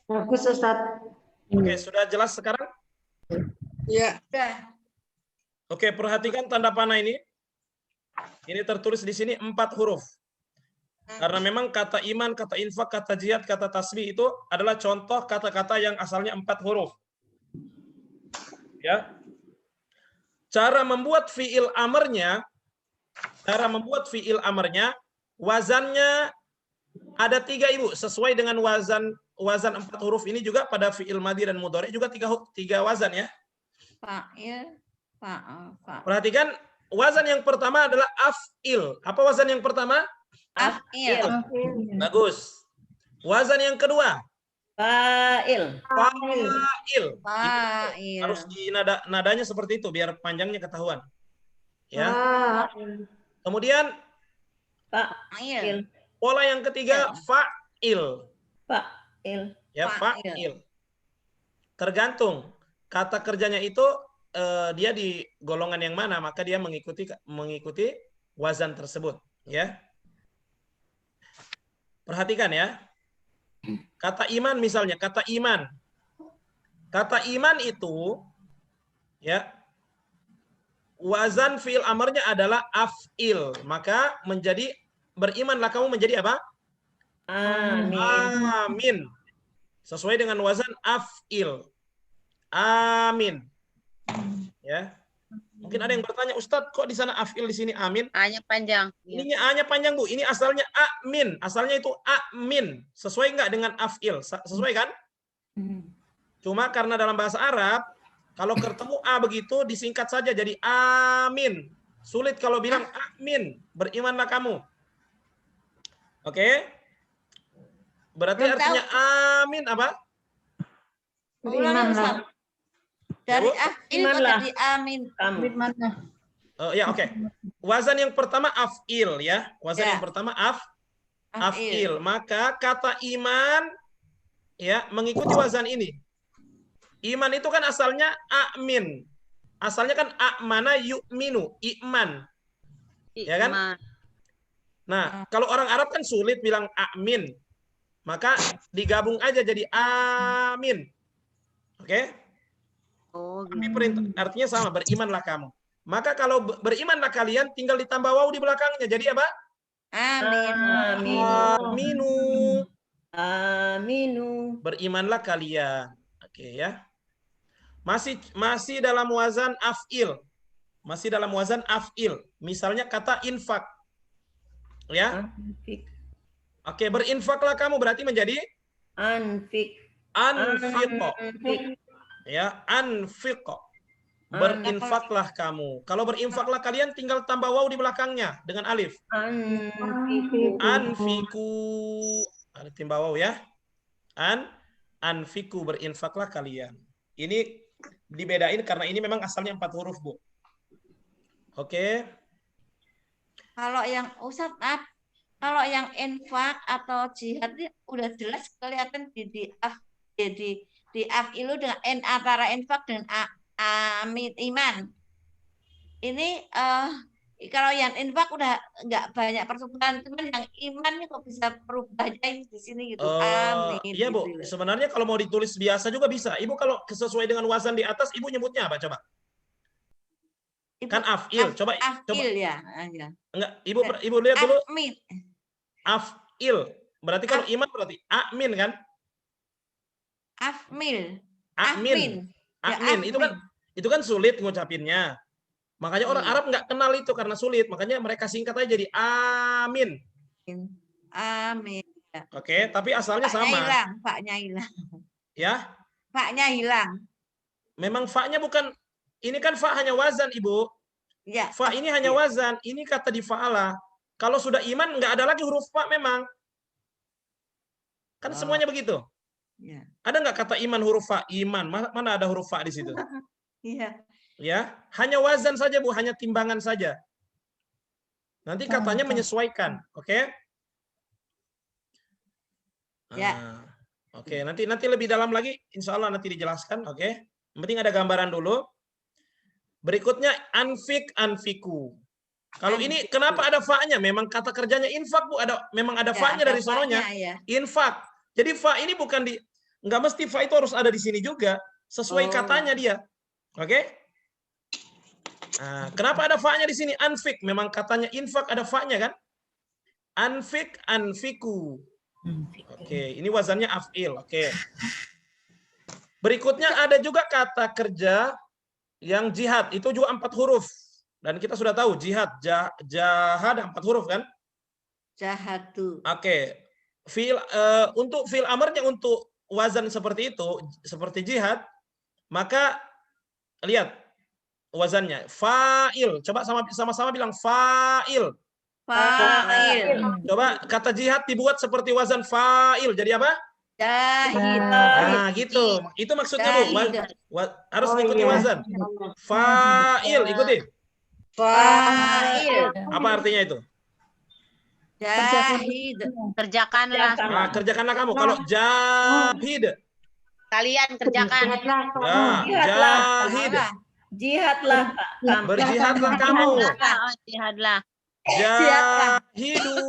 Bagus Ustaz. Oke, sudah jelas sekarang? Ya. Sudah. Oke, perhatikan tanda panah ini. Ini tertulis di sini 4 huruf. Karena memang kata iman, kata infak, kata jihad, kata tasbih itu adalah contoh kata-kata yang asalnya 4 huruf. Ya. Cara membuat fiil amarnya, wazannya ada 3, Ibu. Sesuai dengan wazan 4 huruf ini juga pada fiil madhi dan mudhari juga 3 wazan ya. Fa'il. Perhatikan wazan yang pertama adalah af'il. Apa wazan yang pertama? Af'il. Bagus. Wazan yang kedua? Fa'il. Fa'il. Fa'il. Harus di nadanya seperti itu biar panjangnya ketahuan. Ya. Kemudian Fa'il. pola yang ketiga fa'il. Fa'il. Ya, fa'il. Tergantung kata kerjanya itu dia di golongan yang mana, maka dia mengikuti wazan tersebut, ya. Perhatikan ya. Kata iman misalnya, kata iman. Kata iman itu ya wazan fi'il amarnya adalah af'il, maka menjadi berimanlah kamu menjadi apa? Amin. Amin. Sesuai dengan wazan af'il. Amin. Ya. Mungkin ada yang bertanya, Ustadz, kok di sana af'il, di sini amin? A-nya panjang. Ininya A-nya panjang, Bu. Ini asalnya amin. Asalnya itu amin. Sesuai nggak dengan af'il? Sesuai kan? Cuma karena dalam bahasa Arab, kalau ketemu A begitu, disingkat saja jadi amin. Sulit kalau bilang amin. Berimanlah kamu. Oke? Berarti Belum artinya amin apa? Berimanlah. Dari Bu? af'il Imanlah. jadi amin. Berimanlah. Ya, oke. Wazan yang pertama af'il ya. Wazan Ya. yang pertama af'il. Maka kata iman ya mengikuti wazan ini. Iman itu kan asalnya amin. Asalnya kan amana yu'minu, iman. Ya kan? Iman. Nah, kalau orang Arab kan sulit bilang amin. Maka digabung aja jadi amin. Oke? Oh, Tapi perintah artinya sama, berimanlah kamu. Maka kalau berimanlah kalian tinggal ditambah waw di belakangnya. Jadi apa? Amin. Aminu. Aminu. Berimanlah kalian. Oke ya. Masih dalam wazan af'il. Masih dalam wazan af'il. Misalnya kata infak. Ya. Anfik. Oke, berinfaklah kamu berarti menjadi Anfik. anfiqo. Anfik. Ya, anfiqo. Berinfaklah kamu. Kalau berinfaklah kalian tinggal tambah waw di belakangnya dengan alif. Anfiku. Anfiku. Ada timbah waw ya. Anfiku, berinfaklah kalian. Ini dibedain karena ini memang asalnya 4 huruf, Bu. Oke. Kalau yang Ustaz, kalau yang infak atau jihad ini udah jelas kelihatan di af'ilu dengan antara infak dengan amin iman. Ini kalau yang infak udah nggak banyak pertukaran, cuman yang iman ini kok bisa berubahnya di sini gitu. Amin. Iya, Bu. Gitu. Sebenarnya kalau mau ditulis biasa juga bisa. Ibu kalau sesuai dengan wazan di atas, Ibu nyebutnya apa coba? Kan af'il. Coba. Af'il ya. Enggak, Ibu lihat dulu. Amin. Af'il. Berarti kalau iman berarti amin kan? Afmil. Amin. Ya, Amin. Itu kan sulit ngucapinnya. Makanya orang Arab nggak kenal itu karena sulit. Makanya mereka singkat aja jadi amin. Amin. Ya. Oke, tapi asalnya sama. Faknya hilang. Ya. Faknya hilang. Memang fa-nya bukan, ini kan fa hanya wazan, Ibu. Ya. Fa ini hanya wazan. Ini kata di fa'ala. Kalau sudah iman nggak ada lagi huruf fa memang. Kan semuanya begitu. Ya. Ada nggak kata iman huruf fa? Iman. Mana ada huruf fa di situ? Iya. Ya, hanya wazan saja Bu, hanya timbangan saja. Nanti katanya menyesuaikan, oke? Ya. Oke, nanti lebih dalam lagi, insya Allah nanti dijelaskan, oke? Yang penting ada gambaran dulu. Berikutnya anfik, anfiku. Kalau ini kenapa ada fa-nya? Memang kata kerjanya infak Bu, memang ada fa-nya dari sononya. Ya. Infak. Jadi fa ini bukan nggak mesti fa itu harus ada di sini juga, sesuai katanya dia, oke? Nah, kenapa ada fa-nya di sini? Anfik, memang katanya infak ada fa-nya kan? Anfik, anfiku. Oke, ini wazannya af'il. Oke. Berikutnya ada juga kata kerja yang jihad. Itu juga 4 huruf. Dan kita sudah tahu jihad, jahad 4 huruf kan? Jahadu. Oke. Untuk fi'il amarnya untuk wazan seperti itu, seperti jihad, maka lihat wazannya fa'il. Coba sama-sama bilang fa'il. Fa'il. Coba kata jihad dibuat seperti wazan fa'il. Jadi apa? Jahid. Nah, gitu. Itu maksudnya Bu. Harus ikuti wazan. Fa'il, ikuti. Fa'il. Apa artinya itu? Jahid. Kerjakanlah. Nah, kerjakanlah kamu. Kalau jahid. Kalian kerjakan. Ya, jahid. Jihadlah kamu. Berjihadlah kamu. Jihadlah. Jahidu.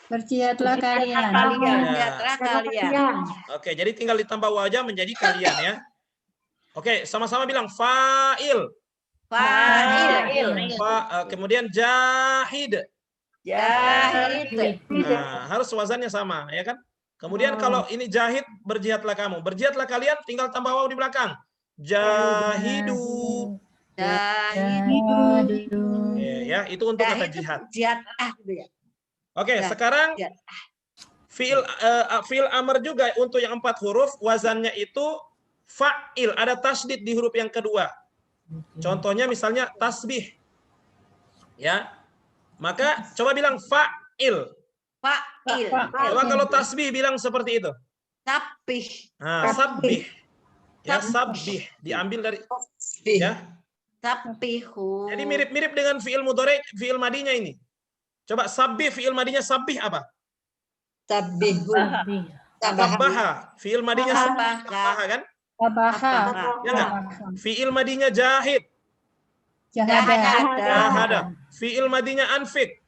Berjihadlah kalian. Jihadlah kalian. Oke, jadi tinggal ditambah wajah menjadi kalian ya. Oke, sama-sama bilang fa'il. Fa'il. Kemudian jahid. Jahid. Nah, harus wazannya sama, ya kan? Kemudian kalau ini jahid, berjihadlah kamu. Berjihadlah kalian, tinggal tambah waw di belakang. Jahidu. Jahidu. Ya, itu untuk kata jihad. Jihad gitu ya. Oke, sekarang fi'il amr juga untuk yang 4 huruf, wazannya itu fa'il. Ada tasdid di huruf yang kedua. Contohnya misalnya tasbih. Ya. Maka coba bilang fa'il. Fa'il. Coba kalau tasbih bilang seperti itu. Sabih. Nah, sabbih. Ya, sabbih. Diambil dari ya. Sabihu. Jadi mirip-mirip dengan fi'il mudhari', fi'il madinya ini. Coba sabbih, fi'il madinya sabbih apa? Sabihu. Sabbaha. Fi'il madinya sabbaha kan? Sabaha. Ya enggak? Fi'il madinya jahid. Jahada. Fi'il madinya anfik.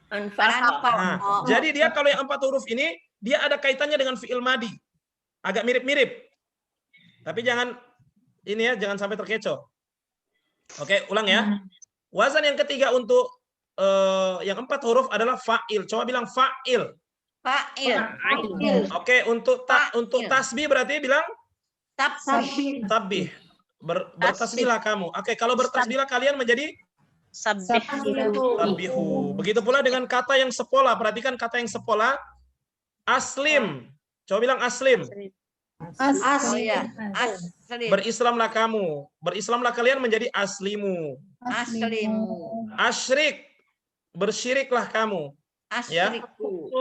Nah, jadi dia kalau yang 4 huruf ini, dia ada kaitannya dengan fi'il madi. Agak mirip-mirip. Tapi jangan ini ya, jangan sampai terkecoh. Oke, ulang ya. Wazan yang ketiga untuk yang 4 huruf adalah fa'il. Coba bilang fa'il. Fa'il. Oke, untuk tasbih berarti bilang tabbih. Bertasbihlah kamu. Oke, kalau bertasbihlah kalian menjadi sabbihu. Begitu pula dengan kata yang sepola. Perhatikan kata yang sepola. Aslim. Coba bilang aslim. Berislamlah kamu. Berislamlah kalian menjadi aslimu. Asyrik. Bersyiriklah kamu. Ya.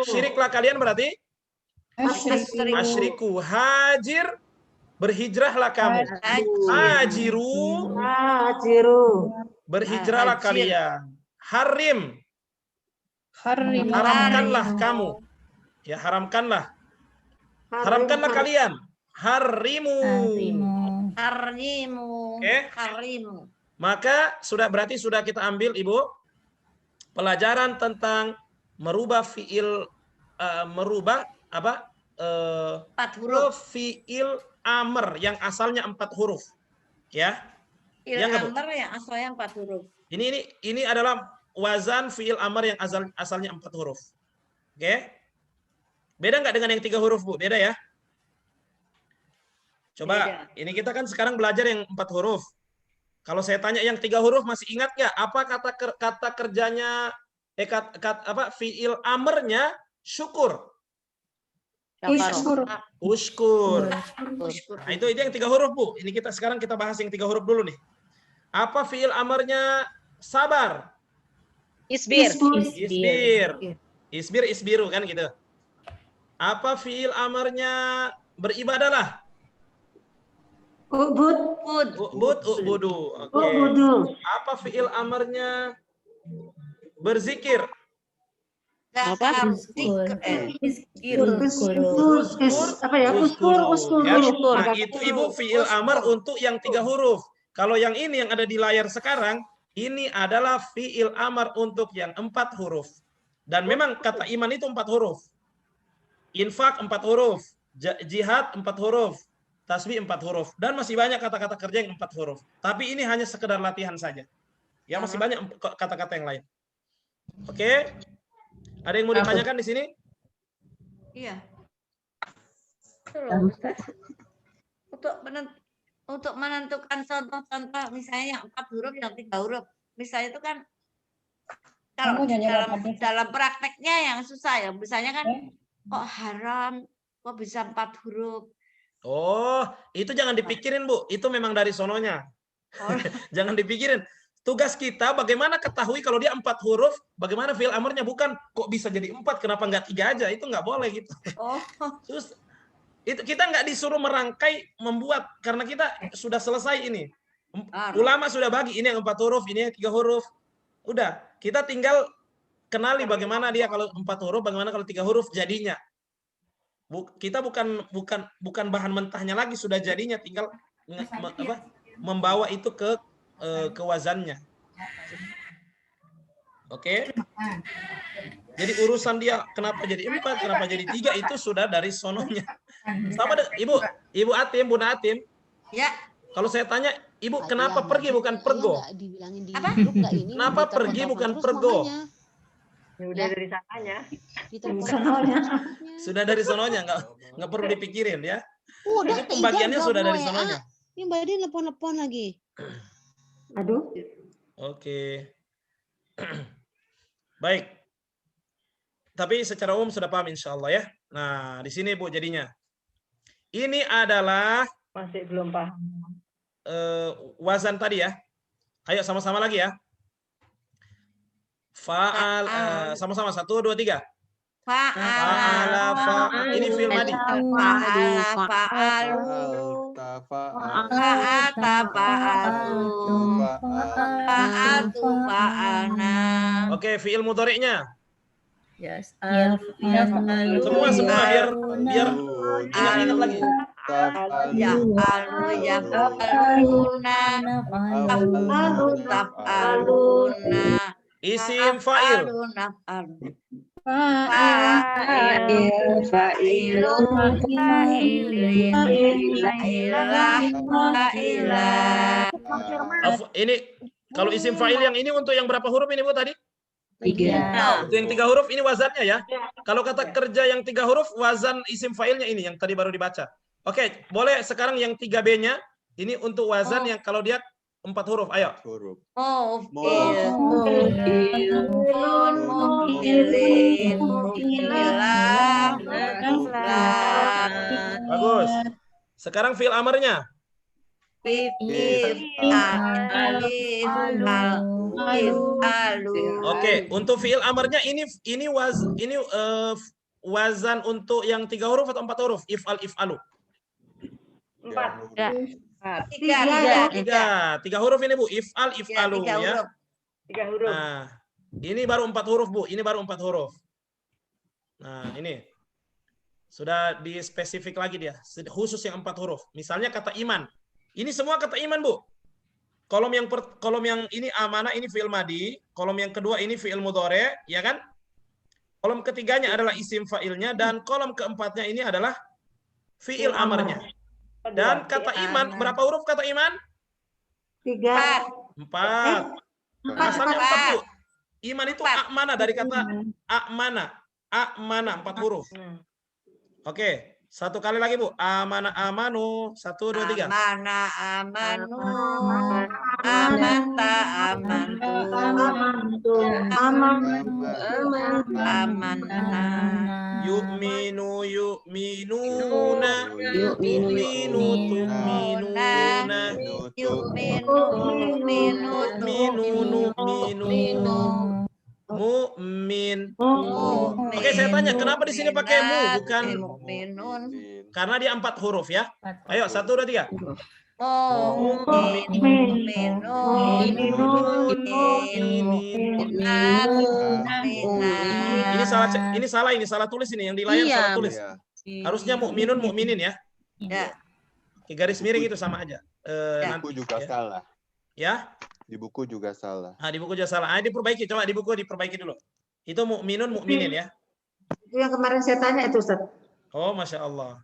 Syiriklah kalian berarti asyriku. Hajir. Berhijrahlah kamu. Hajiru. Berhijrahlah kalian. Harim. Haramkanlah kamu. Ya, haramkanlah. Haramkanlah kalian. Harimu. Oke. Harimu. Maka berarti sudah kita ambil Ibu pelajaran tentang merubah fiil merubah apa? 4 huruf. Fiil amr yang asalnya 4 huruf. Ya. Fiil amr yang asalnya 4 huruf. Ini adalah wazan fiil amr yang asalnya 4 huruf. Oke. Beda nggak dengan yang 3 huruf, Bu? Beda ya? Coba, ini kita kan sekarang belajar yang 4 huruf. Kalau saya tanya yang 3 huruf masih ingat nggak? Apa kata kerjanya fiil amrnya syukur? Ushkur. Nah, itu yang 3 huruf, Bu. Ini sekarang kita bahas yang 3 huruf dulu nih. Apa fiil amrnya sabar. Isbir. Isbir, isbiru kan gitu. Apa fiil amarnya beribadahlah? U'budu. Oke. Apa fiil amarnya berzikir? Apa? Nah, itu Ibu fiil amar untuk yang 3 huruf. Kalau yang ini yang ada di layar sekarang, ini adalah fiil amar untuk yang 4 huruf. Dan memang kata iman itu 4 huruf. Infak 4 huruf, jihad 4 huruf, tasbih 4 huruf, dan masih banyak kata-kata kerja yang 4 huruf. Tapi ini hanya sekedar latihan saja. Ya masih banyak kata-kata yang lain. Oke? Ada yang mau ditanyakan di sini? Iya. Untuk menentukan contoh-contoh misalnya yang 4 huruf, yang 3 huruf. Misalnya itu kan kalau dalam prakteknya yang susah ya. Misalnya kan kok haram, kok bisa 4 huruf. Oh, itu jangan dipikirin, Bu. Itu memang dari sononya. Oh. Jangan dipikirin. Tugas kita bagaimana ketahui kalau dia 4 huruf, bagaimana fiil amarnya, bukan kok bisa jadi 4, kenapa nggak 3 aja? Itu nggak boleh gitu. Oh. Terus itu kita nggak disuruh merangkai membuat, karena kita sudah selesai ini. Ulama sudah bagi ini yang 4 huruf, ini yang 3 huruf. Udah, kita tinggal kenali bagaimana dia kalau 4 huruf, bagaimana kalau 3 huruf jadinya. Kita bukan bahan mentahnya lagi, sudah jadinya, tinggal membawa itu ke wazannya. Oke. Jadi urusan dia kenapa jadi 4, kenapa jadi 3 itu sudah dari sononya. Sama Ibu Atim, Bunda Atim. Ya. Kalau saya tanya, Ibu kenapa pergi bukan pergo? Apa? Kenapa pergi bukan pergo? Ya udah dari sananya. Sudah dari sononya, nggak perlu dipikirin ya. Udah, itu pembagiannya sudah dari sononya. Ini Mbak Din telepon lagi. Aduh. Oke. Baik. Tapi secara umum sudah paham insya Allah ya. Nah, di sini Bu jadinya. Ini adalah Masih belum paham. Wazan tadi ya. Ayo sama-sama lagi ya. Fa'al, sama-sama 1, 2, 3. Fa'ala, ini fi'il madi. Fa'ala, fa'alu. Fa'ata, fa'atu. Fa'atu, fa'ana. Oke, fi'il mudhari'nya. Yes. Semua biar ingat lagi. Ya'alu, ya'aluna. Taf'aluna. Isim fa'il. Ini kalau isim fa'il yang ini untuk yang berapa huruf ini Bu tadi? 3. Untuk yang 3 huruf ini wazannya ya. Kalau kata kerja yang 3 huruf, wazan isim fa'ilnya ini yang tadi baru dibaca. Oke, boleh sekarang yang 3B-nya ini untuk wazan yang kalau dia 4 huruf. Ayo. Bagus. Sekarang fi'il amarnya. Oke, untuk fi'il amarnya ini wazan untuk yang 3 huruf atau 4 huruf? If'alu. 3 huruf ini Bu. If'alu ya. 3 huruf. Nah, ini baru 4 huruf Bu. Ini baru 4 huruf. Nah, ini sudah dispesifik lagi dia. Khusus yang 4 huruf. Misalnya kata iman. Ini semua kata iman Bu. Kolom yang ini amanah, ini fi'il madi. Kolom yang kedua ini fi'il mudhari', ya kan? Kolom ketiganya adalah isim fa'ilnya dan kolom keempatnya ini adalah fi'il amarnya. Dan kata iman, berapa huruf kata iman? 3. 4. Asalnya 4 Bu. Iman itu akmana dari kata akmana. Akmana 4 huruf. Oke. Satu kali lagi Bu. Amana amanu. 1, 2, 3. Amana amanu. Amanta amantu. Amanna. Yu'minu yu'minuna. Yu'minu tu'minuna. Yu'minu tu'minuna. saya tanya, kenapa di sini pakai mu bukan? Mukminun. Karena dia 4 huruf ya. Ayo 1, 2, 3. Ini salah tulis ini yang di layar salah tulis. Harusnya mukminun mukminin ya. Ya. Oke, garis miring itu sama aja. Di buku juga salah. Ya. Di buku juga salah. Di buku juga salah. Diperbaiki, coba di buku diperbaiki dulu. Itu mukminun mukminin ya. Itu yang kemarin saya tanya itu, Ustaz. Oh, Masya Allah.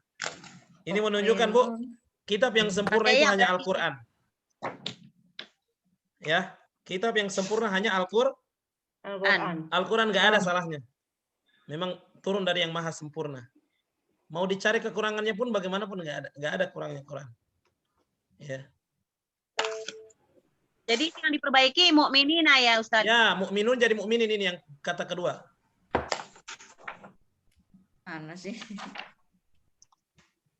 Ini menunjukkan, Bu, kitab yang sempurna itu hanya Al-Quran. Ya, kitab yang sempurna hanya Al-Quran. Al-Quran nggak ada salahnya. Memang turun dari yang maha sempurna. Mau dicari kekurangannya pun bagaimanapun nggak ada kurangnya Quran. Ya. Jadi yang diperbaiki mukminina ya Ustaz. Ya, mukminun jadi mukminin ini yang kata kedua. Mana sih?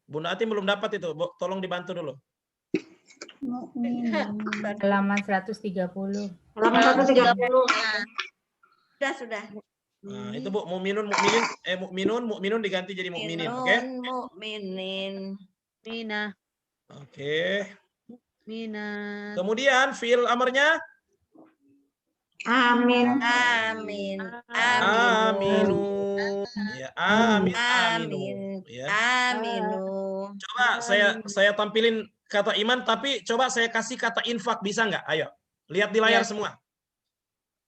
Bunda Atim belum dapat itu, Bu, tolong dibantu dulu. Halaman 130. Halaman 130. Sudah. Nah, itu Bu, mukminun mukminun diganti jadi mukminin, oke? Mukminin. Mina. Oke. Mina. Kemudian fiil amarnya Amin. aminu. Ya, aminu. Ya. Aminu. Coba saya tampilin kata iman, tapi coba saya kasih kata infak, bisa nggak? Ayo, lihat di layar semua.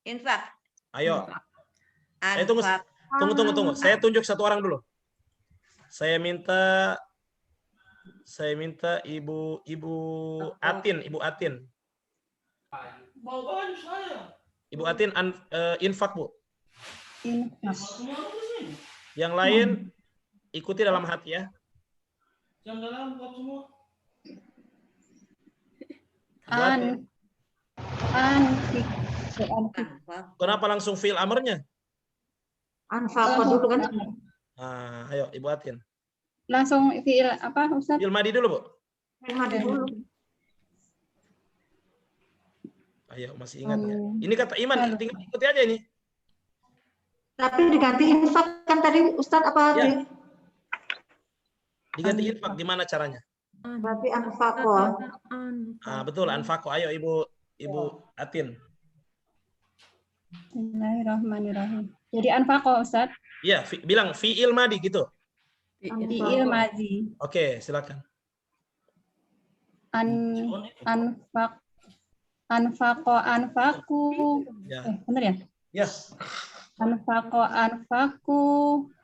Infak. Ayo. Tunggu. Saya tunjuk satu orang dulu. Saya minta Ibu Atin. Ibu Atin infak, Bu. Yang lain ikuti dalam hati ya. Kenapa langsung fiil amarnya? Anfaqah dulu kan? Nah, ayo Ibu Atin. Langsung fiil apa Ustaz? Fiil madi dulu, Bu. Fiil madi dulu. Ayo, masih ingat ya? Ini kata iman, tinggal ikuti aja ini. Tapi diganti infak kan tadi Ustaz apa? Ya. Diganti infak, gimana caranya? Berarti anfaqah. Betul, anfaqah. Ayo Ibu Atin. Bismillahirrahmanirrahim. Jadi anfaqah Ustaz? Iya, bilang fiil madi gitu. Fiil madi. Oke, silakan. Anfaku. Ya. Benar ya? Yes. Anfaku.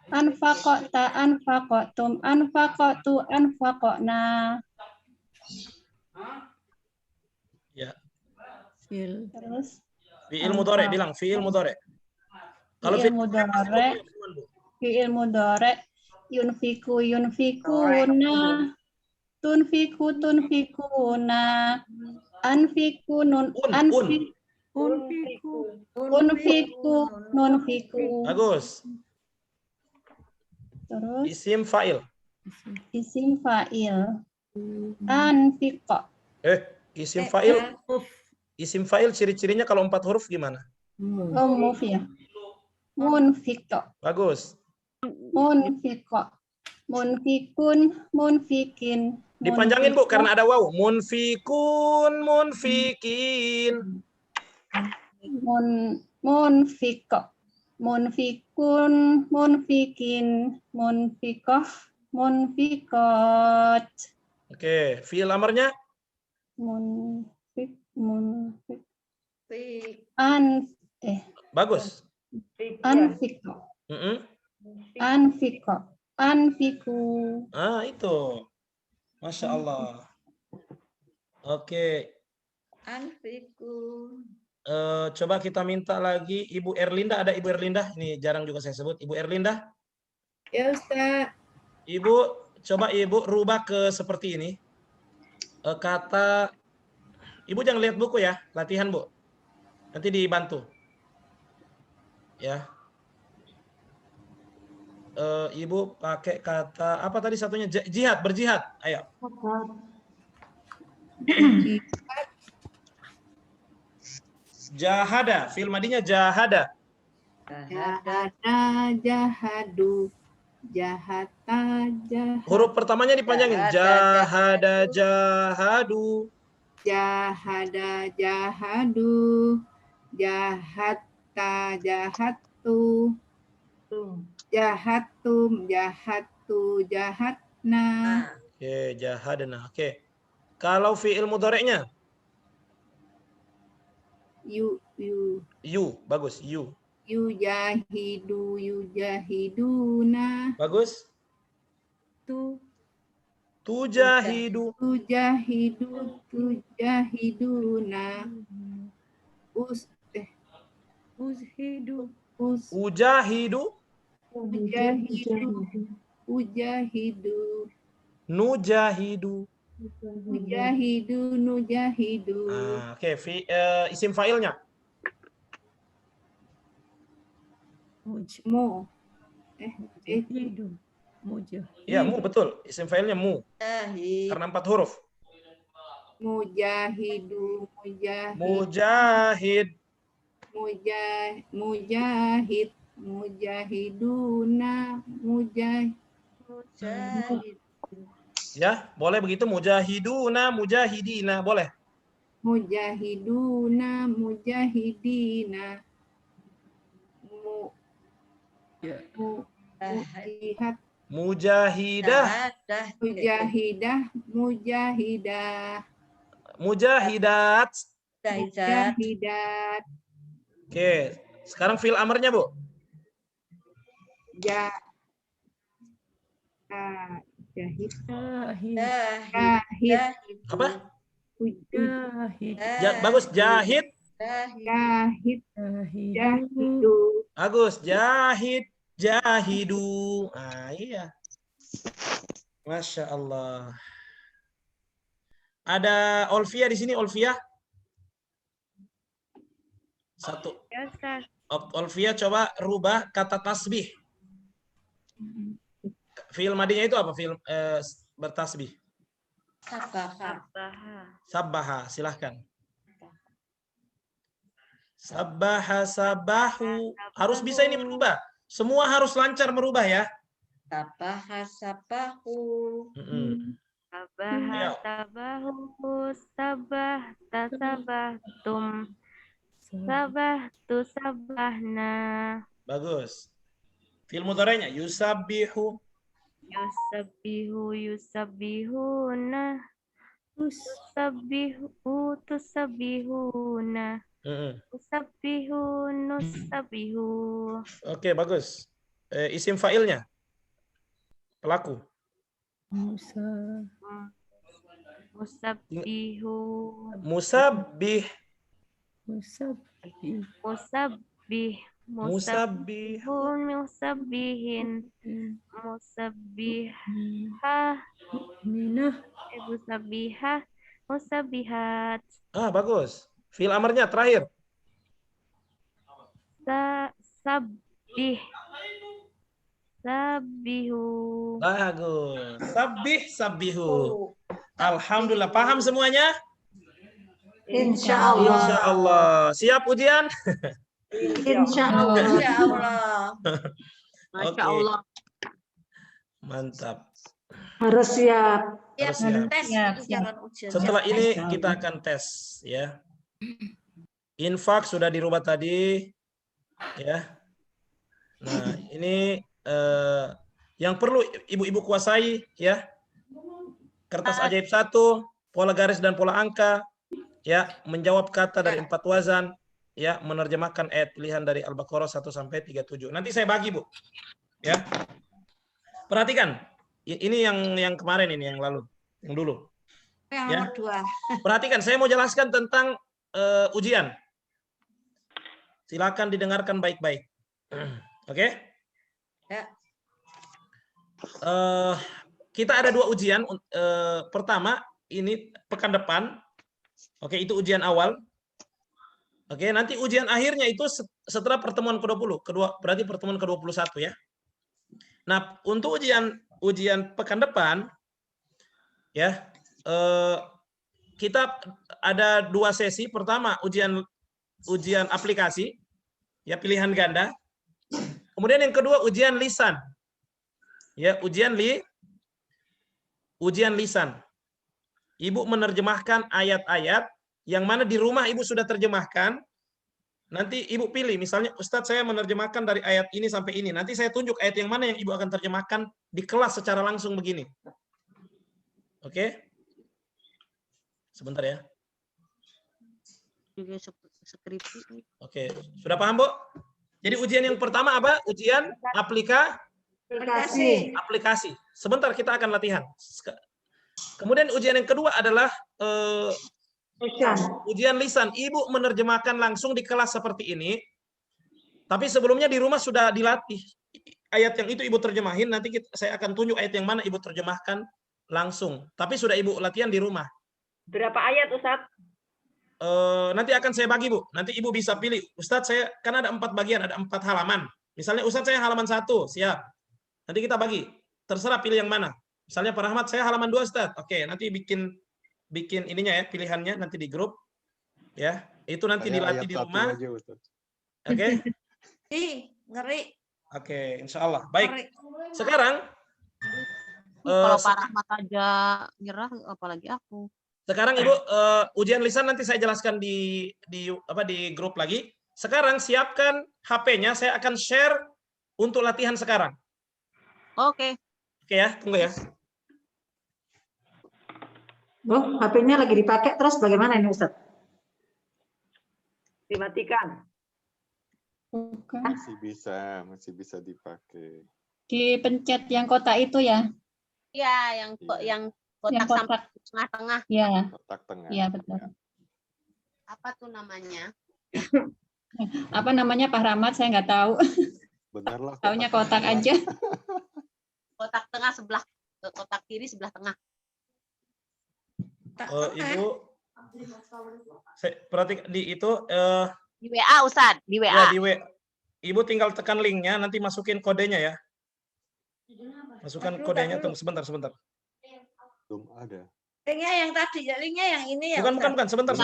Anfaqta anfaqtum anfaqtu anfaqna. Ya. Terus Fiil mudhari, bilang fiil mudhari. Kalau fiil mudhari yunfiku yunfikuna tunfikuna anfiku nunfiku. Bagus. Terus Isim fa'il. Anfiqa. Isim fa'il. Isim fa'il ciri-cirinya kalau 4 huruf gimana? Muf ya. Munfiqa. Bagus. Munfiqa. Munfikun, munfikin. Dipanjangin, Bu, karena ada waw. Munfikun, munfikin. Munfiqa. Munfikun, munfikin. Munfiqah, munfiqat. Oke, fiil amarnya? Bagus. Anfiqa. Anfiqa. Anfiku. Itu. Masya Allah. Oke. Anfiku. Coba kita minta lagi Ibu Erlinda. Ada Ibu Erlinda? Ini jarang juga saya sebut. Ibu Erlinda. Ya Ustaz. Ibu, coba Ibu rubah ke seperti ini. Kata, Ibu jangan lihat buku ya. Latihan, Bu. Nanti dibantu. Ya. Ibu pakai kata, apa tadi satunya? Jihad, berjihad. Ayo. Jahada, fi'il madinya jahada. Jahada, jahadu. Jahata, jahadu. Huruf pertamanya dipanjangin. Jahada, jahadu. Jahada, jahadu. Jahatta, jahatu. Jahatum, jahatu, jahatna. Oke, jahadna. Oke. Kalau fi'il mudhari'nya? Yu, Bagus. Yujahidu, yujahiduna. Bagus. Tujahidu. Tujahidu, tujahiduna. Uzhidu. Ujahidu. Ujahidu. Nujahidu. Nujahidu. Oke, isim fa'ilnya? Mu. Ya, mu betul. Isim fa'ilnya mu. Karena 4 huruf. Mujahidu, Mujahid. mujahid, mujahiduna, Ya, boleh begitu. Mujahiduna, mujahidina. Boleh. mujahiduna, mujahidina. Mujahidah. Mujahidah. Mujahidat. Mujahidat. Oke, sekarang fi'il amarnya, Bu. Jahid. Apa? Bagus, jahid. Jahidu. Bagus, jahid, jahidu. Iya. Masya Allah. Ada Olvia di sini, Olvia? Satu. Olvia coba rubah kata tasbih. Fi'il madinya itu apa? Fi'il bertasbih. Sabbaha, silahkan. Sabbaha, sabbahu. Harus bisa ini merubah. Semua harus lancar merubah ya. Sabbaha, sabbahu. Sabaha, sabahu, sabahta, sabahtum. Sabahtu, sabahna. Bagus. Fi'il mudhari'nya yusabbihu. Yusabbihu, yusabbihuna. Tusabbihu, tusabbihuna. Nusabbihu, nusabbihu. Oke, bagus. Isim fa'ilnya? Pelaku. Musabbihu. Musabbih. Musabbih. Musabbihun, musabbihin. Musabbihah. Musabbihah. Musabbihat. Bagus. Fi'il amarnya terakhir. Sabbih. Sabbihu. Bagus. Sabbih, sabbihu. Alhamdulillah. Paham semuanya? Insya Allah. Insya Allah. Siap ujian? Insya Allah. Insya Allah. Masya Allah. Mantap. Harus siap. Siap, tes ujian. Setelah ini kita akan tes ya. Infak sudah dirubah tadi ya. Nah, ini yang perlu ibu-ibu kuasai ya. Kertas ajaib 1, pola garis dan pola angka ya, menjawab kata dari 4 wazan ya, menerjemahkan ayat pilihan dari Al-Baqarah 1 sampai 37. Nanti saya bagi, Bu. Ya. Perhatikan. Ini yang kemarin ini, yang lalu, yang dulu. Yang ya. nomor 2. Perhatikan, saya mau jelaskan tentang ujian. Silakan didengarkan baik-baik. Oke? Ya. Kita ada 2 ujian. Pertama, ini pekan depan. Oke, itu ujian awal. Oke, nanti ujian akhirnya itu setelah pertemuan ke-20. Berarti pertemuan ke-21 ya. Nah, untuk ujian pekan depan ya, kita ada 2 sesi. Pertama ujian aplikasi ya, pilihan ganda Kemudian yang kedua ujian lisan. Ya, ujian lisan. Ibu menerjemahkan ayat-ayat yang mana di rumah ibu sudah terjemahkan. Nanti ibu pilih, misalnya Ustadz saya menerjemahkan dari ayat ini sampai ini. Nanti saya tunjuk ayat yang mana yang ibu akan terjemahkan di kelas secara langsung begini. Oke? Sebentar ya. Juga skripsi. Oke, sudah paham, Bu? Jadi ujian yang pertama apa? Ujian aplikasi. Sebentar kita akan latihan. Kemudian ujian yang kedua adalah ujian lisan. Ibu menerjemahkan langsung di kelas seperti ini. Tapi sebelumnya di rumah sudah dilatih. Ayat yang itu ibu terjemahin, nanti saya akan tunjuk ayat yang mana ibu terjemahkan langsung. Tapi sudah ibu latihan di rumah. Berapa ayat, Ustadz? Nanti akan saya bagi, Bu. Nanti ibu bisa pilih. Ustadz saya kan ada 4 bagian, ada 4 halaman. Misalnya Ustadz saya halaman 1, siap. Nanti kita bagi. Terserah pilih yang mana. Misalnya Pak Rahmat saya halaman 2, Ustadz. Oke, nanti bikin ininya ya, pilihannya nanti di grup. Ya, itu nanti dilatih di rumah. Oke. Ngeri. Oke, insya Allah. Baik. Sekarang Kalau Pak Rahmat aja nyerah, apalagi aku. Sekarang Ibu ujian lisan nanti saya jelaskan di grup lagi. Sekarang siapkan HP-nya, saya akan share untuk latihan sekarang. Oke. Oke ya, tunggu ya. Oh, HP-nya lagi dipakai terus bagaimana ini Ustaz? Dimatikan. Masih bisa dipakai. Dipencet yang kotak itu ya? Iya, yang kotak sampai tengah-tengah. Iya. Kotak tengah. Iya, betul. Apa tuh namanya? Apa namanya Pak Rahmat? Saya nggak tahu. Benar lah. Taunya kotak aja. Kotak tengah sebelah, kotak kiri sebelah tengah. Ibu, perhatikan di itu. Di WA, Ustadz. Di WA. Ya, di WA. Ibu tinggal tekan linknya, nanti masukin kodenya ya. Masukkan kodenya, tunggu sebentar. Belum ada. Linknya yang tadi, ya linknya yang ini ya. Bukan, sebentar.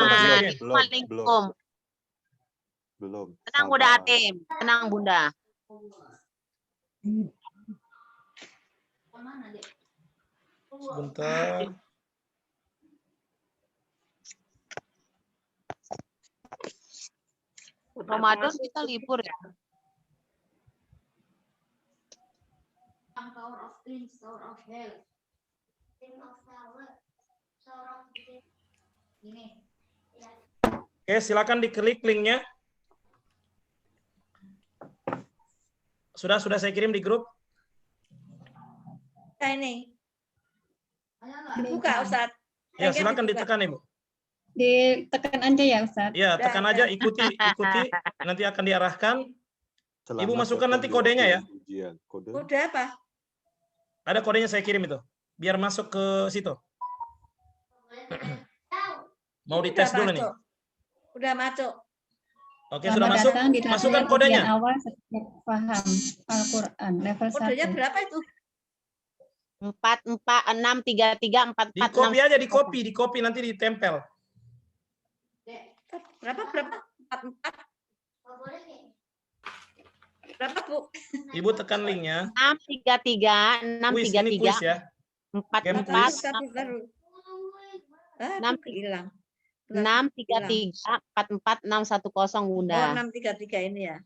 Belum. Tenang Bunda Atim, tenang Bunda. Sebentar. Ramadan kita libur ya. Oke, silakan diklik linknya. Sudah saya kirim di grup. Ini. Dibuka, Ustaz. Ya, silakan ditekan, Ibu. Ditekan aja ya, Ustaz. Ya, tekan aja, ikuti. Nanti akan diarahkan. Ibu masukkan nanti kodenya ya. Kode apa? Ada kodenya saya kirim itu. Biar masuk ke situ. Mau dites dulu nih. Udah masuk. Oke, sudah masuk. Masukkan kodenya. Awal setiap paham Al-Quran level 1. Kodenya berapa itu? 4463344. Di copy aja, di copy nanti ditempel. Berapa? 44. Berapa, Bu? Ibu tekan linknya. 633 ya. 633 Bunda. Oh, 633 ini ya.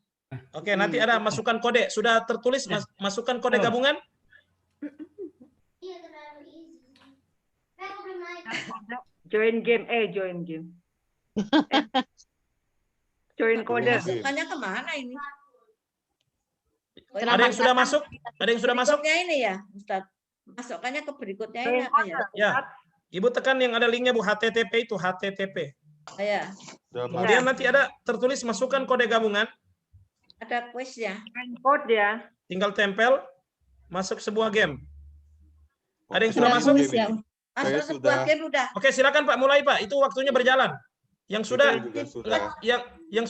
Oke, nanti ada masukkan kode. Sudah tertulis masukkan kode gabungan? Join game. Join kode. Masukannya kemana ini? Ada yang sudah masuk? Ada yang sudah masuk? Berikutnya ini ya, Ustaz. Masukannya ke berikutnya ini apa ya? Ya. Ibu tekan yang ada linknya, Bu. HTTP itu, HTTP. Ya. Kemudian nanti ada tertulis masukkan kode gabungan. Ada kuisnya. Code ya. Tinggal tempel, masuk sebuah game. Ada yang sudah masuk? Masuk sebuah game udah. Oke, silakan Pak, mulai Pak. Itu waktunya berjalan. Yang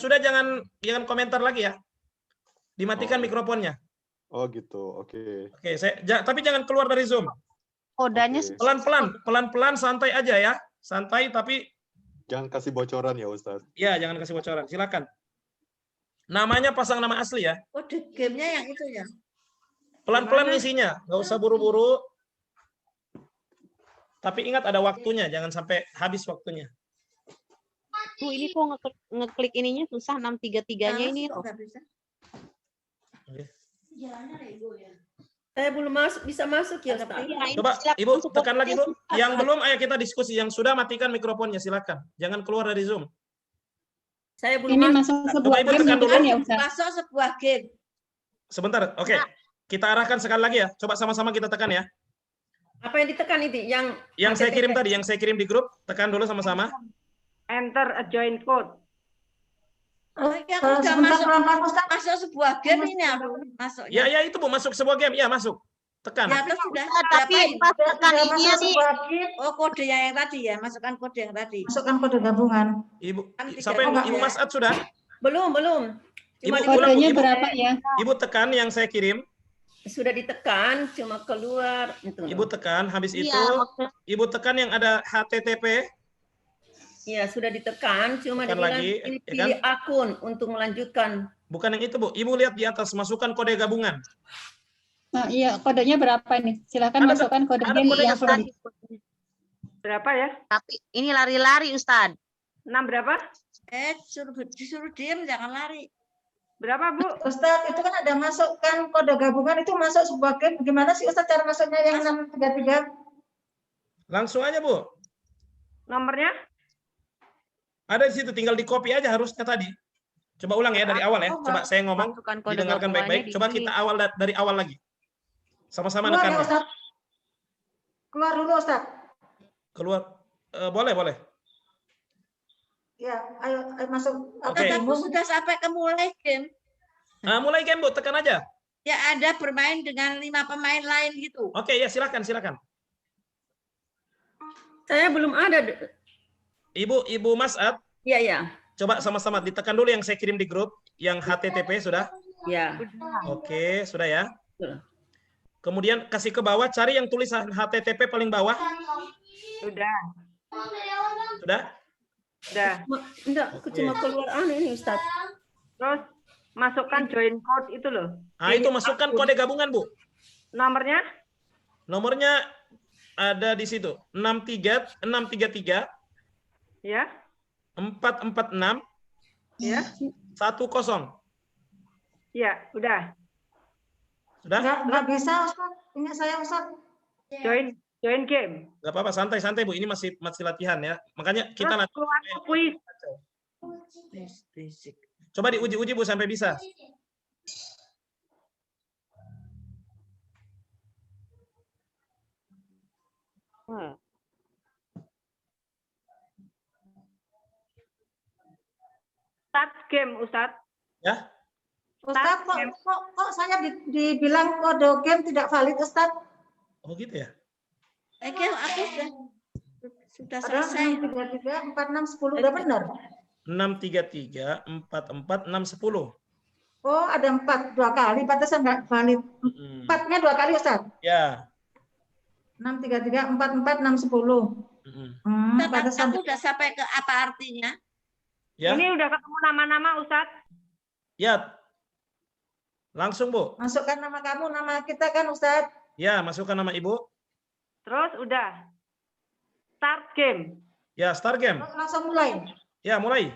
sudah jangan komentar lagi ya. Dimatikan mikrofonnya. Oh gitu, oke. Oke, tapi jangan keluar dari Zoom. Kodenya pelan-pelan, santai aja ya. Santai tapi jangan kasih bocoran ya, Ustaz. Ya, jangan kasih bocoran. Silakan. Namanya pasang nama asli ya. Kode gamenya yang itu ya. Pelan-pelan isinya, nggak usah buru-buru. Tapi ingat ada waktunya, jangan sampai habis waktunya. Bu, ini kok ngeklik ininya susah 633-nya ini. Kok nggak bisa? Saya belum bisa masuk ya, Ustaz. Coba Ibu tekan lagi Bu. Yang belum ayo kita diskusi. Yang sudah matikan mikrofonnya silakan. Jangan keluar dari Zoom. Saya belum Ini masuk Coba sebuah Ibu game tekan gitu dulu. kan ya, Ustaz? Masuk sebuah game. Sebentar. Oke. Kita arahkan sekali lagi ya. Coba sama-sama kita tekan ya. Apa yang ditekan itu? Yang saya kirim tadi, yang saya kirim di grup, tekan dulu sama-sama. Enter a join code. Oh, yang udah masuk sebuah game ini masuk. Ya itu Bu, masuk sebuah game. Ya, masuk. Tekan. Ya, terus sudah. Tapi pas tekan ini nih. Oh, kode yang tadi ya, masukkan kode yang tadi. Masukkan kode gabungan. Ibu, siapa yang Ibu Mas'ad sudah? Belum. Ibu, Kodenya berapa ya? Ibu tekan yang saya kirim. Sudah ditekan, cuma keluar. Ibu tekan, habis itu Ibu tekan yang ada HTTP. Iya, sudah ditekan, cuma Tekan dibilang lagi, pilih akun untuk melanjutkan. Bukan yang itu Bu. Ibu lihat di atas, masukkan kode gabungan. Nah, iya, kodenya berapa nih? Silakan masukkan kodenya yang sudah di... Berapa ya? Tapi ini lari-lari, Ustaz. 6 berapa? Disuruh diam, jangan lari. Berapa, Bu? Ustadz, itu kan ada masukkan kode gabungan, itu masuk sebuah game. Gimana sih Ustadz cara masuknya yang 633? Langsung aja Bu. Nomornya? Ada di situ, tinggal di copy aja harusnya tadi. Coba ulang ya dari awal ya. Coba saya ngomong, didengarkan baik-baik. Coba kita awal dari awal lagi. Sama-sama Keluar nekan. ya Ustadz. Keluar dulu Ustadz. Keluar. Boleh. Ya, ayo masuk. Oke. Aku sudah sampai ke mulai game. Mulai game Bu, tekan aja. Ya, ada bermain dengan 5 pemain lain gitu. Oke, ya silakan. Saya belum ada. Ibu Mas'ad. Iya. Coba sama-sama ditekan dulu yang saya kirim di grup, yang HTTP sudah? Ya. Oke, sudah ya. Kemudian kasih ke bawah, cari yang tulisan HTTP paling bawah. Sudah. Enggak, cuma keluar ini Ustaz. Terus masukkan join code itu loh. Nah, itu masukkan kode gabungan, Bu. Nomornya? Nomornya ada di situ. 633 Ya. 446 Ya. 10. Ya, udah. Sudah? Enggak bisa Ustaz. Ingat saya Ustaz. Join game. Enggak apa-apa, santai Bu. Ini masih latihan ya. Makanya kita keluar kuis. Coba diuji Bu sampai bisa. Start game, Ustaz. Ya. Ustaz, kok saya dibilang kode game tidak valid, Ustaz? Oh gitu ya? Aku sudah selesai. 633 4610 udah benar. 633 44 610. Oh, ada 4 2 kali, pantesan nggak valid. 4-nya 2 kali, Ustaz. Ya. 633 44 610. Pantesan aku udah sampai ke apa artinya? Ya. Ini udah ketemu nama-nama, Ustaz. Ya. Langsung, Bu. Masukkan nama kamu, nama kita kan, Ustaz. Ya, masukkan nama Ibu. Terus udah. Start game. Ya, start game. Langsung mulai. Ya, mulai.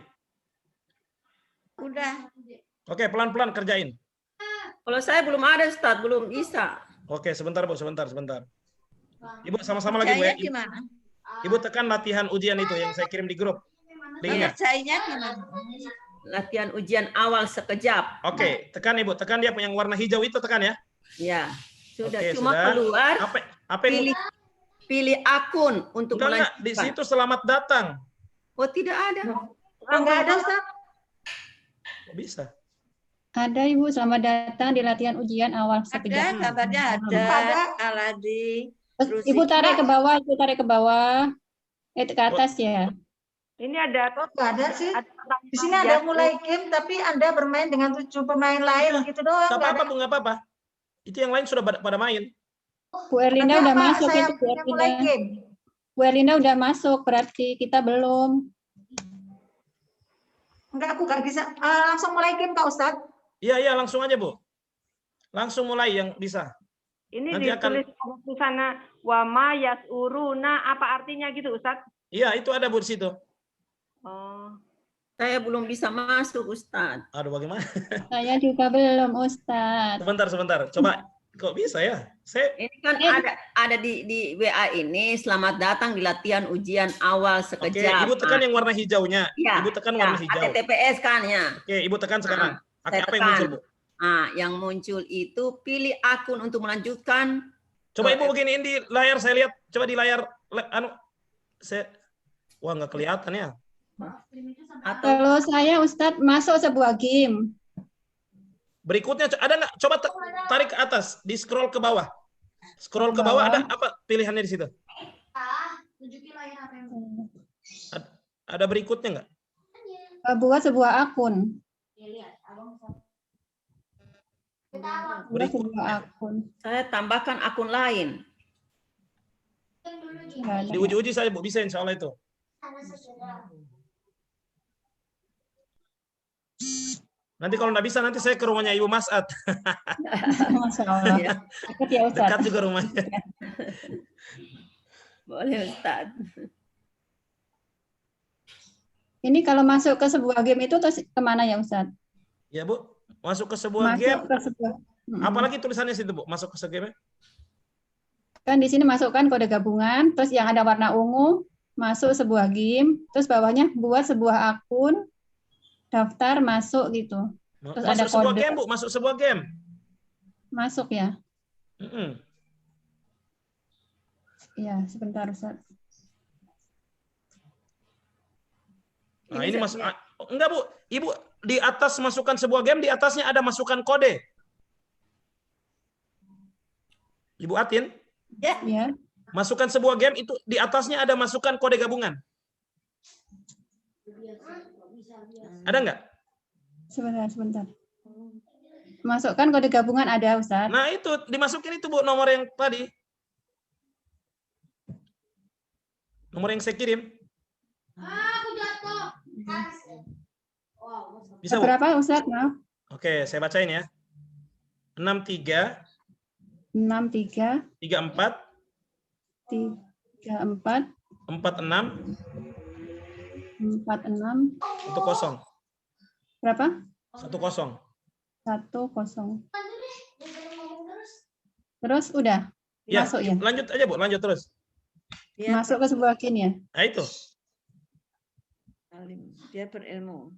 Udah. Oke, pelan-pelan kerjain. Kalau saya belum ada, Ustaz, belum bisa. Oke, sebentar Bu, sebentar. Ibu sama-sama lagi Bu ya. Gimana? Ibu tekan latihan ujian itu yang saya kirim di grup. Linknya. Ngerjainnya gimana? Latihan ujian awal sekejap. Oke, tekan Ibu, tekan dia yang warna hijau itu tekan ya. Ya, sudah. Oke, Cuma sudah. keluar. Apa yang pilih akun untuk enggak, di situ selamat datang. Oh, tidak ada. Enggak ada, Ustaz. Kok bisa? Ada Ibu, selamat datang di latihan ujian awal sekejap. Ada, gambarnya ada. Aladi. Terus Ibu tarik ke bawah. Ke atas ya. Ini ada. Enggak ada sih. Di sini ada mulai game, tapi Anda bermain dengan 7 pemain lain gitu doang. Enggak apa-apa. Itu yang lain sudah pada main. Bu Erlinda udah masuk saya itu Bu mulai Erlinda. game. Bu Erlinda udah masuk, berarti kita belum. Enggak Enggak, aku nggak bisa. Langsung mulai game Pak Ustadz. Iya, langsung aja, Bu. Langsung mulai yang bisa. Ini Nanti ditulis di sana wama yasuruna, apa artinya gitu, Ustadz? Iya, itu ada, Bu, di situ. Oh. Saya belum bisa masuk, Ustadz. Aduh, bagaimana? Saya juga belum, Ustadz. Sebentar. Coba, kok bisa ya? Ini kan ada di WA ini, selamat datang di latihan ujian awal Oke, sekejap. Ibu tekan yang warna hijaunya. Ya, Ibu tekan warna hijau. HTTPS kan ya. Oke, Ibu tekan sekarang. Oke, Saya apa yang muncul, Bu? Yang muncul itu pilih akun untuk melanjutkan. Coba Ibu beginiin di layar, saya lihat. Coba di layar, wah nggak kelihatan ya. Kalau saya Ustadz masuk sebuah game. Berikutnya ada nggak? Coba tarik ke atas, di scroll ke bawah. Scroll ke bawah, ada apa pilihannya di situ? Ada berikutnya nggak? Buat sebuah akun. Buat sebuah akun. Saya tambahkan akun lain. Diuji-uji saja, Bu. Bisa insya Allah itu. Nanti kalau nggak bisa, nanti saya ke rumahnya Ibu Mas'ad. Masya Allah. Dekat ya, Ustadz. Dekat juga rumahnya. Boleh, Ustadz. Ini kalau masuk ke sebuah game itu terus kemana ya, Ustadz? Ya, Bu. Masuk ke sebuah game. Ke sebuah. Apalagi tulisannya situ, Bu. Masuk ke sebuah game. Kan di sini masukkan kode gabungan, terus yang ada warna ungu, masuk sebuah game, terus bawahnya buat sebuah akun, daftar masuk gitu. Terus Masuk ada sebuah kode. game, Bu. Masuk sebuah game. Masuk ya. Iya, sebentar, Ustaz. Nah, ini masuk. Enggak, Bu. Ibu di atas masukkan sebuah game, di atasnya ada masukkan kode. Ibu Atin? Ya. Masukkan sebuah game, itu di atasnya ada masukkan kode gabungan. Ada nggak? Sebentar. Masukkan kode gabungan ada, Ustaz. Nah, itu dimasukin itu, Bu, nomor yang tadi. Nomor yang saya kirim. Bisa, Bu? Berapa, Ustaz? Maaf. Oke, saya bacain ya. 63 64 34 46 10. Berapa? 10. 10. Terus udah Ya, masuk ya? lanjut aja, Bu, lanjut terus. Masuk ke sebuah game ya? Nah, itu. Dia berilmu.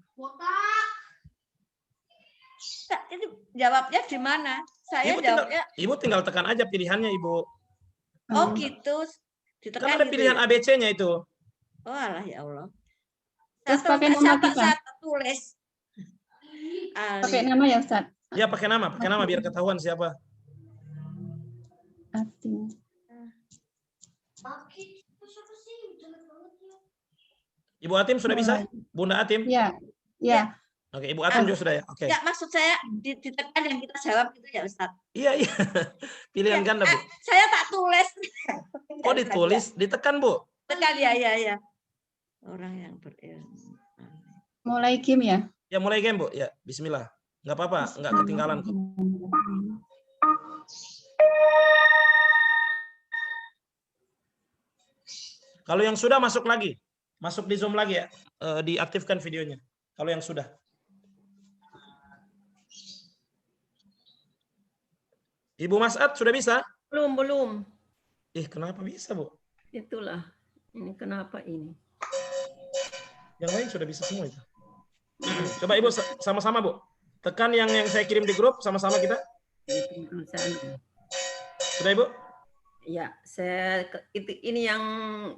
Ini jawabnya di mana? Saya jawabnya. Ibu tinggal tekan aja pilihannya, Ibu. Oh gitu. Kan ada pilihan ABC-nya itu. Oh alah ya Allah. Terus pakai nama kita. Satu tulis. Pakai nama ya, Ustaz? Ya, pakai nama biar ketahuan siapa. Atin. Ibu Atim sudah bisa? Bunda Atim? Ya. Oke, Ibu Atim juga sudah ya. Oke. Ya, maksud saya ditekan yang kita jawab itu ya, Ustaz. Iya. Pilihan ganda, Bu. Saya tak tulis. Oh, ditulis, ditekan, Bu. Tekan ya. Orang yang berilmu. Mulai game ya? Ya, mulai game, Bu. Ya, bismillah. Enggak apa-apa, enggak ketinggalan kok. Kalau yang sudah masuk lagi. Masuk di Zoom lagi ya. Diaktifkan videonya. Kalau yang sudah. Ibu Mas'ad sudah bisa? Belum. Kenapa bisa, Bu? Itulah. Ini kenapa ini? Yang lain sudah bisa semua itu. Coba Ibu sama-sama, Bu. Tekan yang saya kirim di grup sama-sama kita. Sudah, Ibu? Ya, ini yang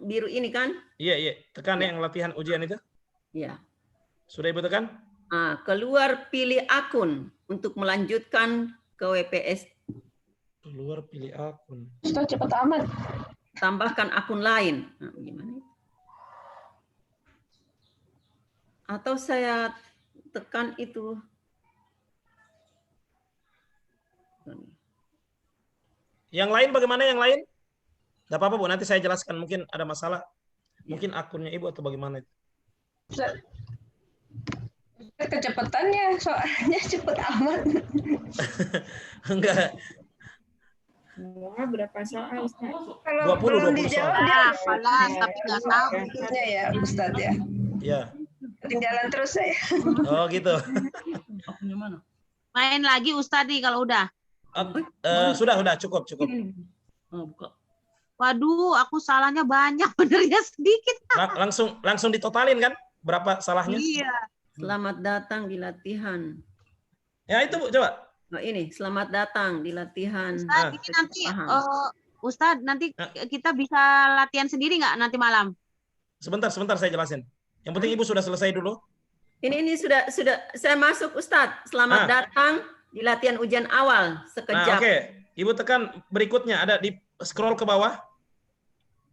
biru ini kan? Iya. Tekan yang latihan ujian itu. Iya. Sudah Ibu tekan? Keluar pilih akun untuk melanjutkan ke WPS. Keluar pilih akun. Sudah cepat amat. Tambahkan akun lain. Nah, gimana? Atau saya tekan itu. Yang lain bagaimana yang lain? Gak apa-apa, Bu, nanti saya jelaskan. Mungkin ada masalah. Mungkin akunnya Ibu atau bagaimana itu. kecepatannya, soalnya cepet amat. Enggak. Berapa soal Ustaz? Kalau 20 belum 20 dijawab soal. dia Hafalan, tapi nggak tahu. maksudnya ya Ustadz ya. Ya. Ketinggalan terus saya. Oh gitu. Main lagi Ustadz nih kalau udah. Sudah cukup. Waduh, aku salahnya banyak, benernya sedikit. Langsung ditotalin kan? Berapa salahnya? Iya. Selamat datang di latihan. Ya itu Bu, coba. Oh, ini selamat datang di latihan. Ustadz, ini nanti Ustadz, nanti kita bisa latihan sendiri nggak nanti malam? Sebentar saya jelasin. Yang penting Ibu sudah selesai dulu. Ini sudah saya masuk Ustadz. Selamat datang di latihan ujian awal sekejap. Oke. Ibu tekan berikutnya, ada di scroll ke bawah.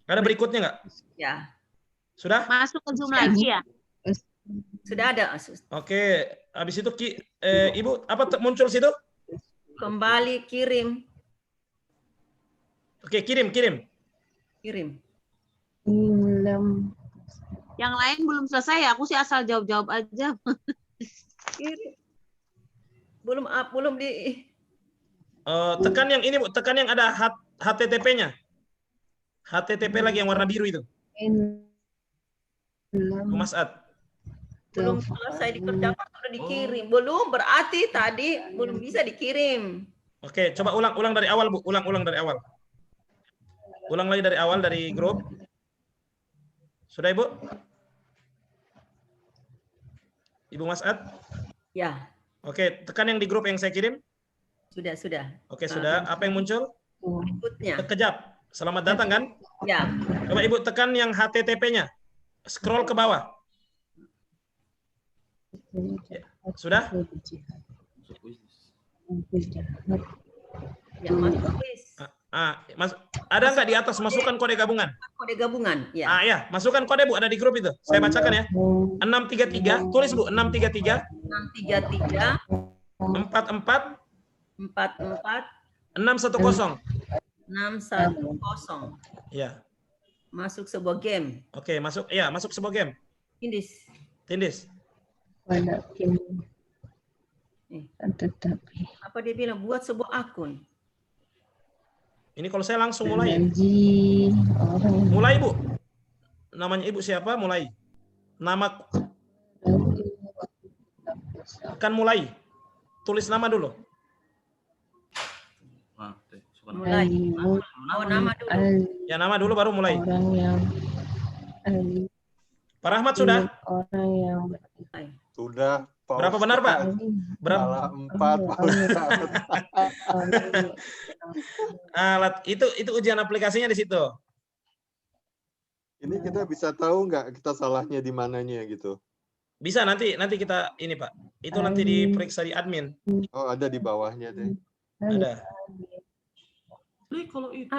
Ada berikutnya nggak? Ya. Sudah? Masuk ke Zoom lagi ya? Sudah ada. Oke, habis itu Ibu apa muncul situ? Kembali kirim. Oke, kirim. Yang lain belum selesai ya, aku sih asal jawab aja. Kirim. Belum di. Tekan yang ini Bu, tekan yang ada HTTP-nya. HTTP lagi yang warna biru itu. Mas Ad. Belum selesai dikerjakan sudah dikirim. Belum, berarti tadi belum bisa dikirim. Oke, coba ulang dari awal Bu, ulang dari awal. Ulang lagi dari awal dari grup. Sudah Ibu? Ibu Mas Ad? Ya. Oke, tekan yang di grup yang saya kirim. Sudah. Oke, sudah. Apa yang muncul? Berikutnya. Sekejap. Selamat datang kan? Ya. Coba Ibu tekan yang HTTP-nya. Scroll ke bawah. Ya. Sudah? Ya, masuk kuis. Ada nggak di atas masukkan kode gabungan? Kode gabungan, ya. Ya, masukkan kode Bu, ada di grup itu. Saya bacakan ya. 633, tulis Bu, 633. 633. 44. 610. 610. Ya. Masuk sebuah game. Oke, masuk sebuah game. Tindis. Apa dia bilang? Buat sebuah akun. Ini kalau saya langsung mulai. Mulai Bu. Namanya Ibu siapa? Mulai. Nama. Akan mulai. Tulis nama dulu. Mulai. Nama dulu. Ya, nama dulu baru mulai. Pak Rahmat sudah? Sudah. Pak Berapa benar Pak? Berapa? 4 Pak Ustaz. Alat itu ujian aplikasinya di situ. Ini kita bisa tahu nggak kita salahnya di mananya gitu? Bisa nanti kita ini Pak. Itu nanti diperiksa di admin. Oh, ada di bawahnya deh. Ada. Kalau itu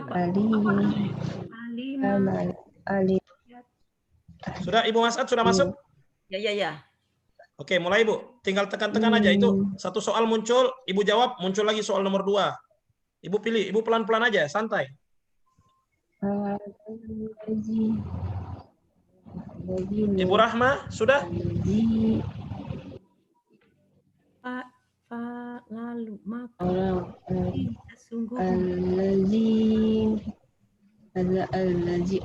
Sudah Ibu Mas Ad sudah masuk? Ya. Oke, mulai Bu. Tinggal tekan-tekan aja itu. Satu soal muncul, Ibu jawab, muncul lagi soal nomor 2. Ibu pilih, Ibu pelan-pelan aja, santai. Ibu Rahma, sudah? Lalu maka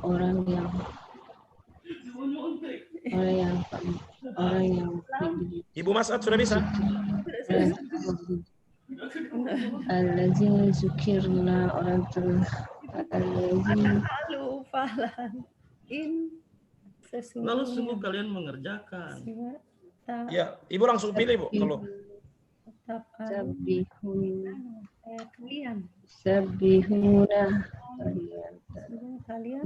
orang yang Ibu Mas Ad sudah bisa? Al-Lazim zukirna orang Lalu sungguh kalian mengerjakan. Ya, Ibu langsung pilih Bu kalau. Sabihuna kalian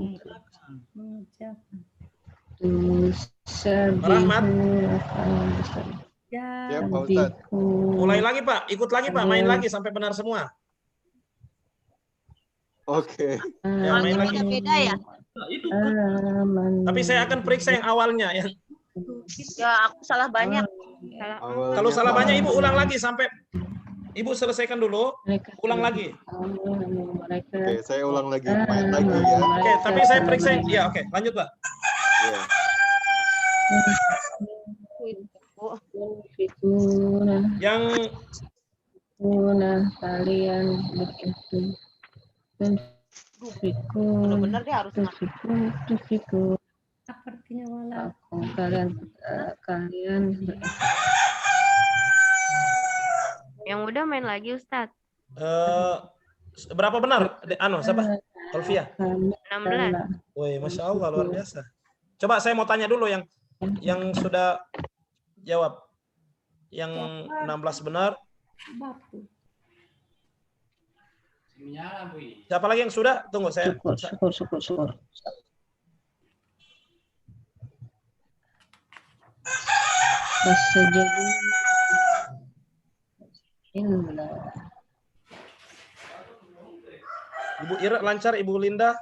mengerjakan. Rahmat. Ya, Pak Ustadz. Mulai lagi Pak, ikut lagi Pak, main lagi sampai benar semua. Oke. Ya, main lagi. Beda ya? Tapi saya akan periksa yang awalnya yang. Ya, aku salah banyak. Kalau salah banyak Ibu ulang lagi sampai Ibu selesaikan dulu, ulang lagi. Oke, saya ulang lagi, main lagi ya. Oke, tapi saya periksa. Ya, oke, lanjut Pak. Ya. Tunfikuna. Yang Kalian begitu. Tunfikun. Benar dia harus Tunfikun. Apa artinya wala? Kalian Yang udah main lagi Ustadz. Berapa benar? Siapa? Olvia. 16. Woi, Masya Allah, luar biasa. Coba saya mau tanya dulu yang sudah jawab. Yang 16 benar. Siapa lagi yang sudah? Tunggu saya. Syukur. Ibu Ira lancar, Ibu Linda.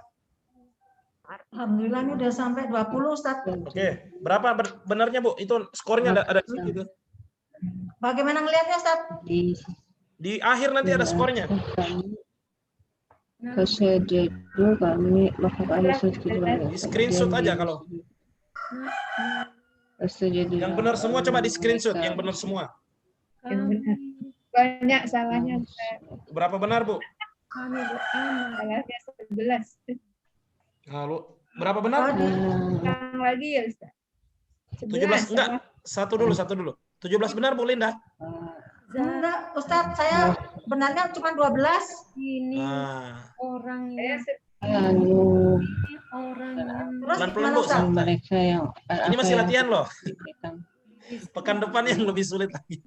Alhamdulillah ini udah sampai 20 Ustaz. Oke, berapa benarnya Bu? Itu skornya ada gitu. Bagaimana ngelihatnya Ustaz? Di akhir nanti ada skornya. Fasajadu kami melakukan Di screenshot aja kalau. Yang benar semua coba di screenshot, yang benar semua. Yang benar. Banyak salahnya. Berapa benar, Bu? Kami salahnya 11. Lalu berapa benar? Yang lagi ya Ustaz. 17 enggak. Satu dulu. 17 benar Bu Linda? Enggak, Ustaz, saya benarnya cuma 12. Ini orang yang pelan-pelan Bu. Mereka yang ini masih latihan loh. Pekan depan yang lebih sulit lagi.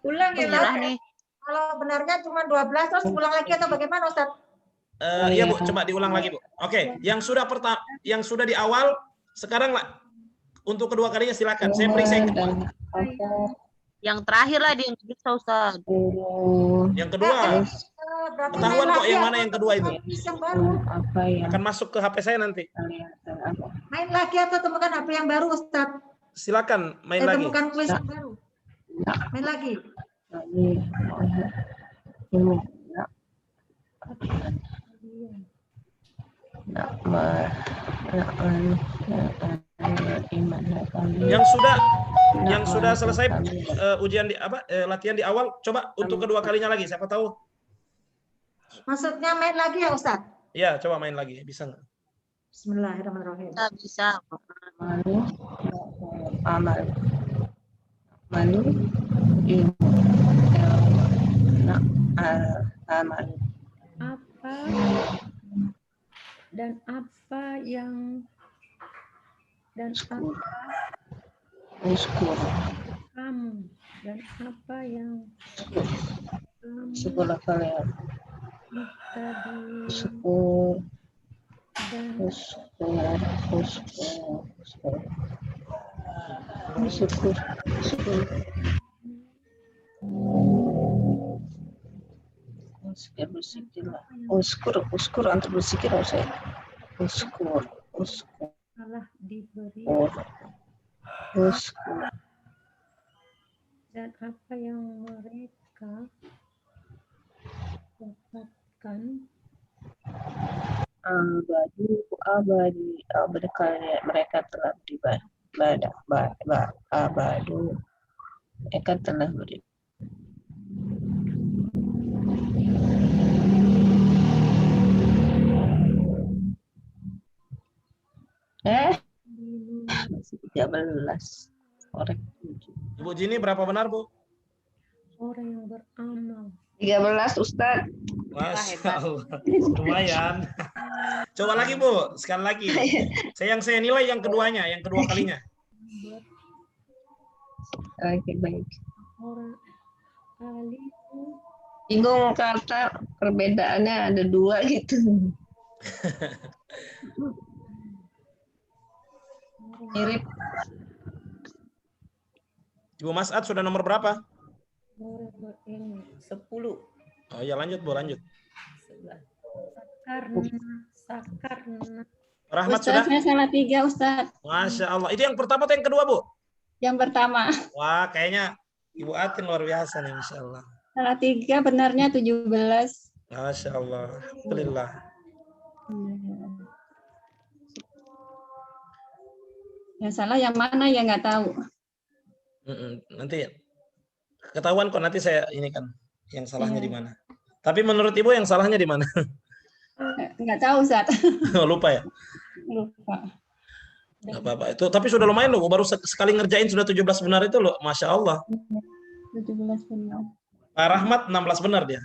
Ulang ya nih. Kalau benarnya cuma 12 terus ulang lagi atau bagaimana Ustaz? Iya Bu, coba diulang lagi Bu. Oke, yang sudah di awal sekarang lah untuk kedua kalinya silakan. Saya periksa yang kedua. Yang terakhir lah dia bisa Ustaz. Yang kedua. Ketahuan kok yang mana yang kedua itu. Akan masuk ke HP saya nanti. Main lagi atau temukan HP yang baru Ustaz? Silakan main lagi. Temukan kuis yang baru. Main lagi. Yang sudah selesai ujian latihan di awal, coba untuk kedua kalinya lagi, siapa tahu. Maksudnya main lagi ya Ustaz? Iya, coba main lagi, bisa nggak? Bismillahirrahmanirrahim. Bisa. Amal. Apa dan apa yang kamu dan apa yang sekolah kalian syukur bersikirlah. Uskur antar bersikir saya. Uskur. telah diberi Uskur. Dan apa yang mereka dapatkan abadi kalian mereka telah mereka telah beri masih 13 orang. Ibu Jini berapa benar Bu? Orang yang beramal 13 Ustaz. Masya Allah, lumayan. Coba lagi Bu, sekali lagi. Saya nilai yang keduanya, yang kedua kalinya. Oke, baik. Orang ahli Bingung kata perbedaannya ada 2 gitu. Mirip. Ibu Mas'ad sudah nomor berapa? 10. Oh ya, lanjut Bu, lanjut. Sakarna. Rahmat Ustaz, sudah? saya salah 3 Ustaz. Masya Allah. Itu yang pertama atau yang kedua Bu? Yang pertama. Wah, kayaknya Ibu Atin luar biasa nih, Masya Allah. Salah 3 benarnya 17. Masya Allah. Alhamdulillah. Yang salah yang mana ya nggak tahu. Nanti ketahuan kok, nanti saya ini kan yang salahnya di mana. Tapi menurut Ibu yang salahnya di mana? Nggak tahu, Ustaz. Lupa ya? Lupa. Nggak apa-apa. Itu tapi sudah lumayan loh, baru sekali ngerjain sudah 17 benar itu loh. Masya Allah. 17 benar. Pak Rahmat 16 benar dia.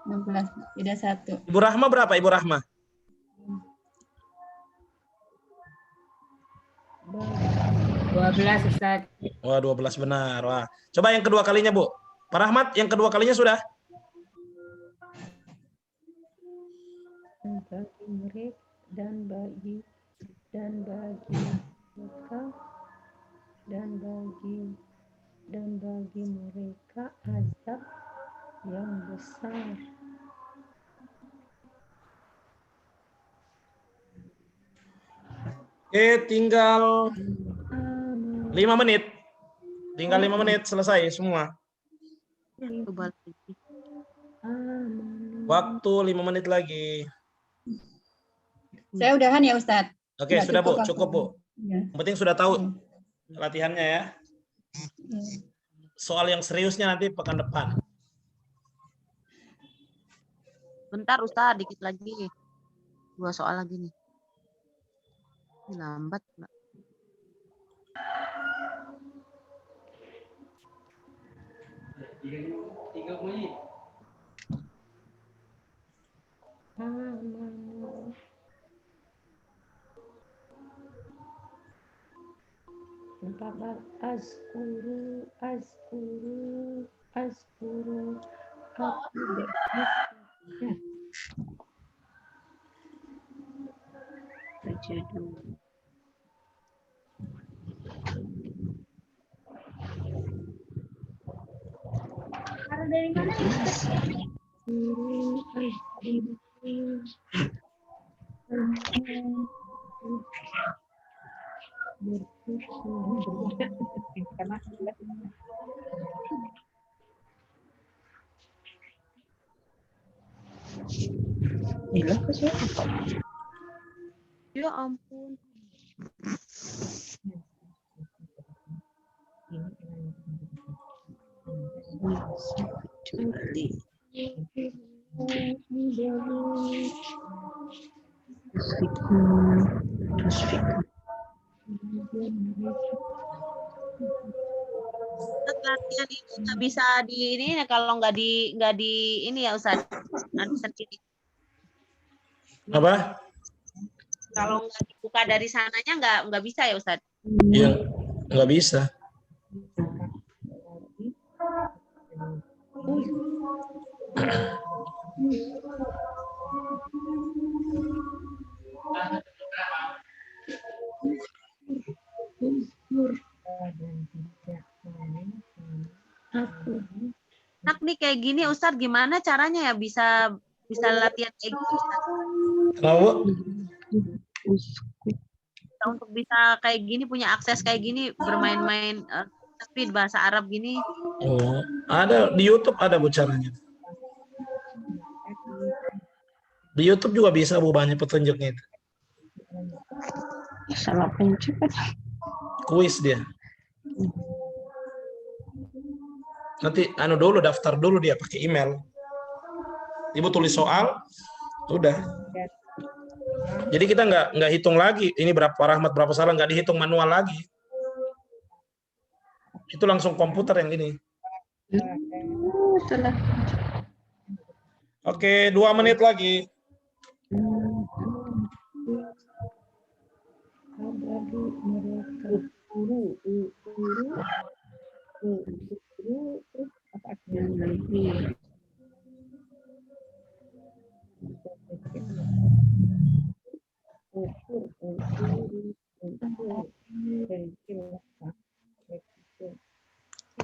16, beda 1. Ibu Rahma berapa Ibu Rahma? 12 Ustaz. Wah 12 benar. Wah. Coba yang kedua kalinya Bu. Pak Rahmat yang kedua kalinya sudah? Bagi mereka dan bagi mereka dan bagi mereka azab yang besar. Oke, tinggal 5 menit. Tinggal 5 menit selesai semua. Waktu 5 menit lagi. Saya udahan ya, Ustadz. Oke, sudah Bu, cukup Bu. Ya. Yang penting sudah tahu latihannya ya. Soal yang seriusnya nanti pekan depan. Bentar Ustaz, dikit lagi. 2 soal lagi nih. Ini lambat. Azkuru Dari mana? Ya ampun. Latihan itu nggak bisa di ini kalau nggak di ini ya Ustaz. Apa? Kalau nggak dibuka dari sananya nggak bisa ya Ustaz? Iya, nggak bisa. Nak nih kayak gini Ustadz, gimana caranya ya bisa latihan kayak gitu Ustadz? Kenapa? Untuk bisa kayak gini, punya akses kayak gini, bermain-main tapi bahasa Arab gini. Oh, ada di YouTube ada Bu caranya. Di YouTube juga bisa Bu, banyak petunjuknya itu. Salah pencet. Kuis dia. Nanti dulu daftar dulu dia pakai email. Ibu tulis soal, udah. Jadi kita nggak hitung lagi ini berapa Rahmat berapa salah, nggak dihitung manual lagi. Itu langsung komputer yang ini. Oke, 2 menit lagi.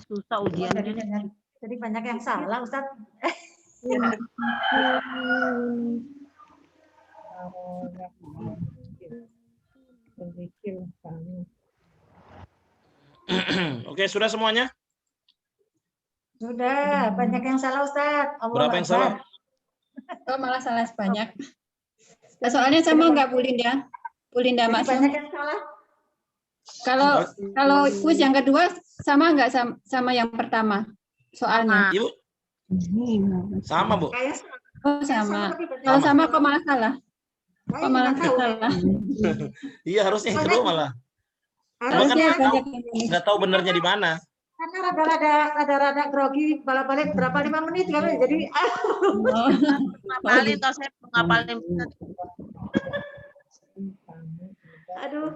Susah ujiannya. Jadi banyak yang salah, Ustaz. Oke, sudah semuanya? Sudah, banyak yang salah, Ustaz. Berapa yang salah? Oh, malah salah sebanyak. Soalnya sama nggak Bu Linda? Bu Linda maksud. Banyak yang salah. Kalau kuis yang kedua sama nggak sama yang pertama soalnya? Ibu? Sama, Bu. Oh, sama. Kalau sama kok malah salah? Kok malah salah? Iya, harusnya yang kedua malah. Cuma kan nggak tahu benernya di mana. Karena rada grogi, balik-balik berapa 5 menit kan jadi Ngapalin kalau saya ngapalin. aduh.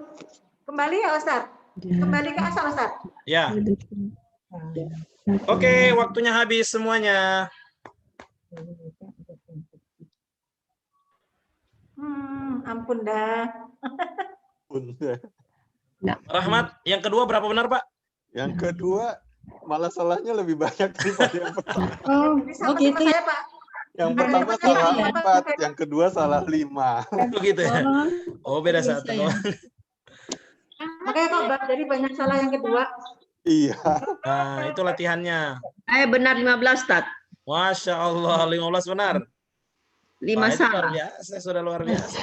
Kembali ya Ustaz. Kembali ke asal Ustaz. Ya. Oke, waktunya habis semuanya. Ampun dah. Rahmat, yang kedua berapa benar, Pak? Yang kedua malah salahnya lebih banyak daripada yang pertama. Oh gitu ya Pak. Yang pertama salah 4, yang kedua salah 5. Begitu ya. Oh, beda satu. ya. Makanya kok jadi banyak salah yang kedua. Iya. Nah, itu latihannya. Benar 15, Tat. Masya Allah, 15 benar. 5 Wah, itu luar salah. biasa, sudah luar biasa.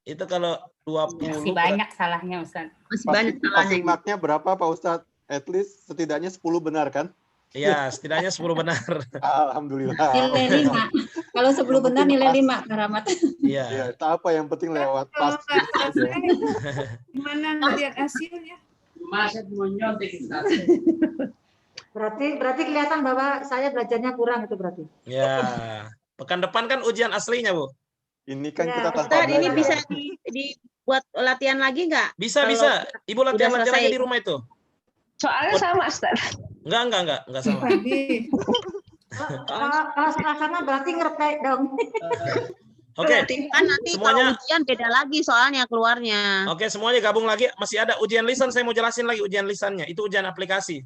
Itu kalau 20 Masih banyak salahnya Ustaz. Masih banyak salahnya. Passing mark-nya berapa Pak Ustadz? At least setidaknya 10 benar kan? Iya, setidaknya 10 benar. Alhamdulillah. Nilai 5. Kalau 10 benar nilai 5, Karamat. Iya. Ya, tak apa yang penting lewat pas. Aja. Gimana ngeliat hasilnya? Berarti kelihatan bahwa saya belajarnya kurang itu berarti. Ya. Pekan depan kan ujian aslinya, Bu. Ini kan Ya, kita tanpa Ustaz, ini belajar. bisa dibuat latihan lagi nggak? Bisa, Kalau bisa. Ibu latihan udah aja selesai. di rumah itu. Soalnya sama, Ustaz. Enggak sama. Kalau sana berarti ngerti dong. Oke. Kan nanti Semuanya. kalau ujian beda lagi soalnya keluarnya. Oke, semuanya gabung lagi. Masih ada ujian lisan, saya mau jelasin lagi ujian lisannya. Itu ujian aplikasi.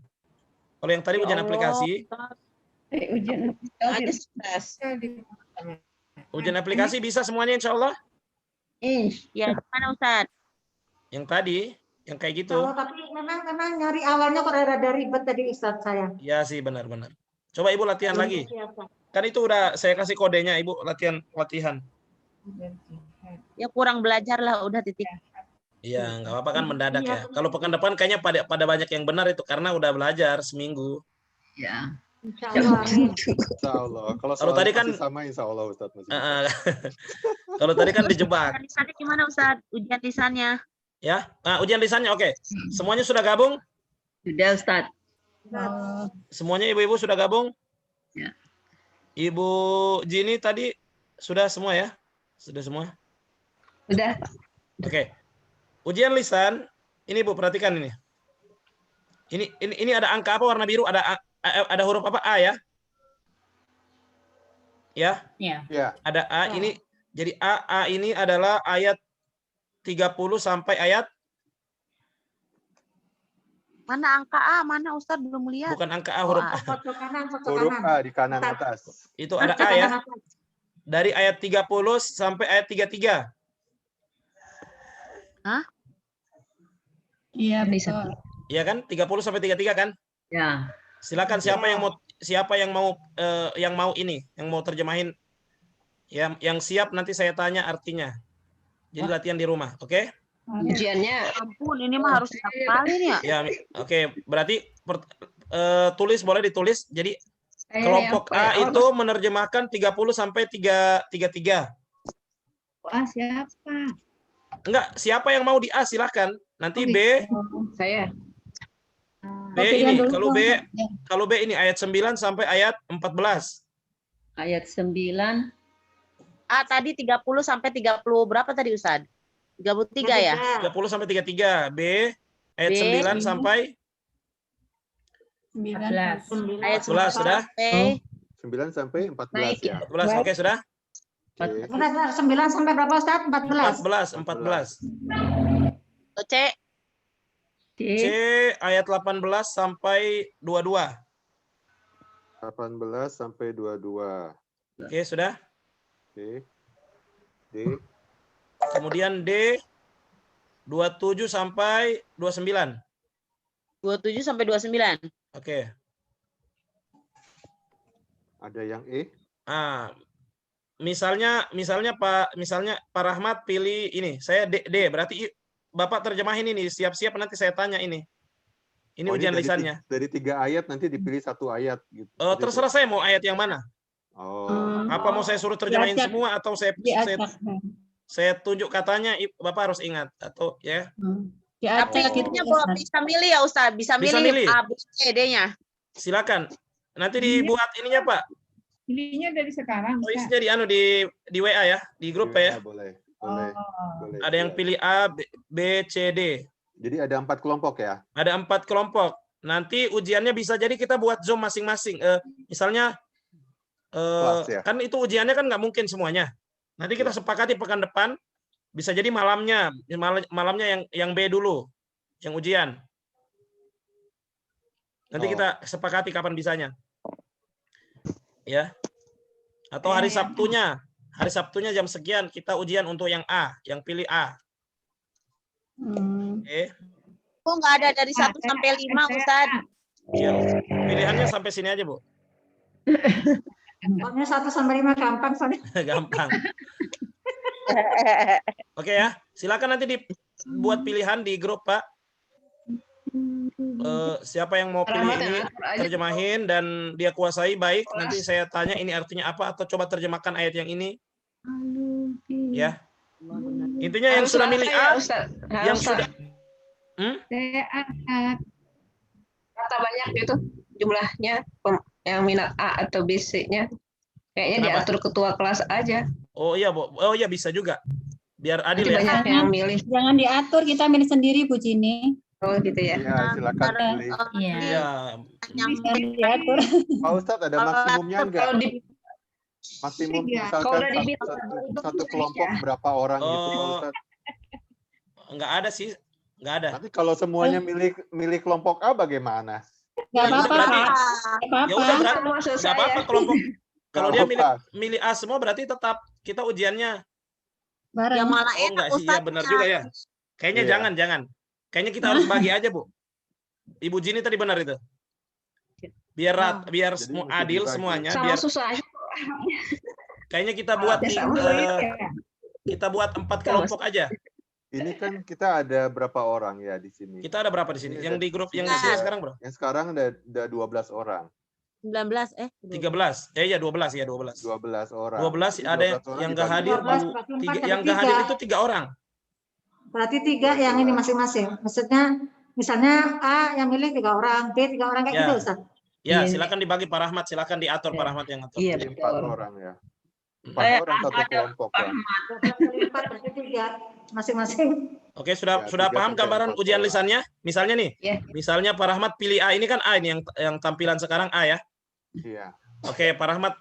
Kalau yang tadi ujian aplikasi, Ujian Ada stres. ujian aplikasi bisa semuanya insya Allah. Ya, gimana Ustaz? Yang tadi, yang kayak gitu. Kalau tapi memang nyari awalnya kok rada ribet tadi Ustaz saya. Ya sih, benar-benar. Coba Ibu latihan lagi. Kan itu udah saya kasih kodenya, Ibu latihan. Ya kurang belajar lah, udah titik. Iya, nggak apa-apa kan mendadak ya. Kalau pekan depan kayaknya pada banyak yang benar itu karena udah belajar seminggu. Ya. Insya Allah. Insya Allah. Kalau tadi kan sama Insya Allah Ustadz. kalau tadi kan dijebak. Ujian lisannya gimana Ustaz? Ujian lisannya? Ya, nah, ujian lisannya oke. Semuanya sudah gabung? Sudah Ustaz. Semuanya ibu-ibu sudah gabung? Ya. Ibu Jini tadi sudah semua ya? Sudah semua? Sudah. Oke. Ujian lisan, ini Bu perhatikan ini. Ini ada angka apa warna biru? Ada huruf apa? A ya? Ya? Iya. Ada A ini. Jadi A ini adalah ayat 30 sampai ayat. Mana angka A? Mana Ustaz belum lihat? Bukan angka A, huruf A. Huruf A di kanan atas. Itu ada A ya. Dari ayat 30 sampai ayat 33. Hah? Iya, bisa. Iya kan? 30 sampai 33 kan? Ya. Silakan siapa yang mau terjemahin yang siap nanti saya tanya artinya. Jadi latihan di rumah, oke? Ujiannya. Ampun, ini mah harus dihafalin ya. Ya, oke. Berarti boleh ditulis. Jadi kelompok A itu menerjemahkan 30 sampai 33. Wah, siapa? Enggak, siapa yang mau di A silakan. Nanti B. Saya. B ini, kalau B ini ayat 9 sampai ayat 14. Ayat 9. A tadi 30 sampai 30 berapa tadi Ustaz? 33 ya? 30 sampai 33. B ayat 9 sampai 9. Ayat 11 sudah? 9 sampai 14 ya. 14, oke sudah? Benar, 9 sampai berapa Ustaz? 14. 14. C. C ayat 18 sampai 22. 18 sampai 22. Oke, sudah? Oke. D. Kemudian D 27 sampai 29. 27 sampai 29. Oke. Ada yang E? Misalnya Pak Rahmat pilih ini. Saya D berarti Bapak terjemahin ini, siap-siap nanti saya tanya ini. Ini Oh, ujian dari lisannya. Dari 3 ayat nanti dipilih 1 ayat gitu. Terserah saya mau ayat yang mana. Oh. Apa mau saya suruh terjemahin Diacak. semua atau saya tunjuk katanya, Bapak harus ingat atau ya. Diacak gitu. Bisa milih ya Ustaz, bisa Bisa milih milih. A, B, C, D-nya. Silakan. Nanti dibuat ininya Pak. Pilihnya dari sekarang. Oh, isinya di WA ya, di grup ya. Boleh. Ada yang pilih A, B, C, D. Jadi ada 4 kelompok ya? Ada 4 kelompok. Nanti ujiannya bisa jadi kita buat Zoom masing-masing. Misalnya, ya? kan itu ujiannya kan nggak mungkin semuanya. Nanti kita sepakati pekan depan, bisa jadi malamnya yang B dulu, yang ujian. Nanti kita sepakati kapan bisanya. Ya. Atau hari Sabtunya. Hari Sabtunya jam sekian kita ujian untuk yang A, yang pilih A. Oh, nggak ada dari 1 sampai 5, Ustaz. Ya, pilihannya sampai sini aja, Bu. Pokoknya 1 sampai 5 gampang soalnya. Gampang. Oke ya, silakan nanti dibuat pilihan di grup, Pak. Siapa yang mau pilih ini terjemahin dan dia kuasai baik, nanti saya tanya ini artinya apa atau coba terjemahkan ayat yang ini. Ya. Intinya yang sudah milih A, yang sudah Kata banyak itu jumlahnya yang minat A atau B, C-nya. Kayaknya diatur ketua kelas aja. Oh iya, Bu. Oh iya bisa juga. Biar adil ya. Banyak yang milih. Jangan diatur, kita milih sendiri Bu Jini. Oh gitu ya. Iya, silakan pilih. Iya. Diatur. Pak Ustadz ada maksimumnya enggak? Maksimum misalkan satu kelompok berapa orang gitu Pak Ustadz? Enggak ada sih. Enggak ada. Tapi kalau semuanya milih kelompok A bagaimana? Enggak apa-apa, Pak. Ya udah berarti enggak apa-apa kelompok. Kalau dia milih A semua berarti tetap kita ujiannya bareng. Ya malah oh enggak sih, ya benar juga ya. Kayaknya jangan. Kayaknya kita harus bagi aja, Bu. Ibu Jini tadi benar itu. Biar semua adil semuanya, biar susah. Kayaknya kita buat 4 kelompok aja. Ini kan kita ada berapa orang ya di sini? Kita ada berapa di sini? Yang di grup yang di sini sekarang, Bro? Yang sekarang ada 12 orang. 19 13. Ya 12 ya 12. 12 orang. 12 ada yang enggak hadir, yang enggak hadir itu 3 orang. Berarti 3 yang ini masing-masing. Maksudnya misalnya A yang milih 3 orang, B 3 orang kayak gitu, Ustaz. Ya, silakan dibagi Pak Rahmat, silakan diatur Pak Rahmat yang atur. Iya, 4 orang ya. 4 orang satu kelompok ya. 4 berarti 3 masing-masing. Oke, sudah paham gambaran ujian lisannya? Misalnya nih, misalnya Pak Rahmat pilih A, ini kan A ini yang tampilan sekarang A ya. Iya. Oke, Pak Rahmat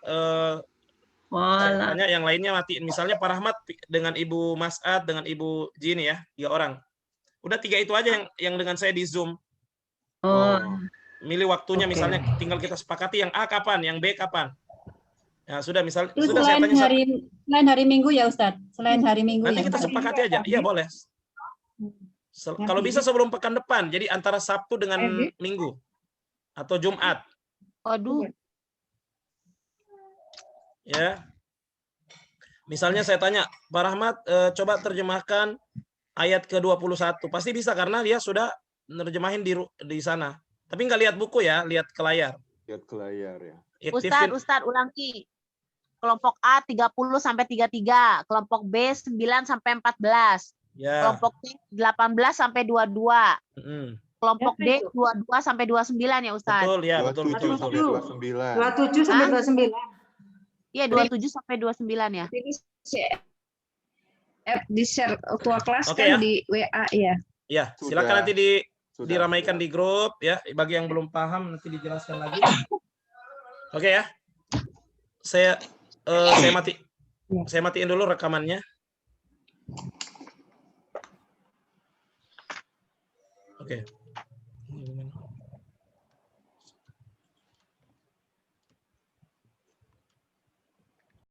tanya yang lainnya matiin. Misalnya Pak Rahmat dengan Ibu Mas'ad dengan Ibu Jini ya, 3 orang. Udah 3 itu aja yang dengan saya di Zoom. Milih waktunya misalnya tinggal kita sepakati yang A kapan, yang B kapan. Ya sudah sudah saya tanya selain hari Minggu ya Ustaz. Selain hari Minggu. Nanti kita sepakati aja. Iya boleh. Kalau bisa sebelum pekan depan. Jadi antara Sabtu dengan Minggu atau Jumat. Waduh. Ya. Misalnya saya tanya, Pak Rahmat coba terjemahkan ayat ke-21. Pasti bisa karena dia sudah nerjemahin di sana. Tapi nggak lihat buku ya, lihat ke layar. Lihat ke layar ya. Ustaz ulangi. Kelompok A 30 sampai 33, kelompok B 9 sampai 14. Ya. Kelompok C 18 sampai 22. Kelompok D 22 sampai 29 ya Ustaz. Betul ya, betul. 27 sampai 29. Iya, 27 sampai 29 ya. Di share ketua kelas kan di WA ya. Iya, silakan nanti diramaikan di grup ya. Bagi yang belum paham nanti dijelaskan lagi. Oke ya. Saya matiin dulu rekamannya. Oke.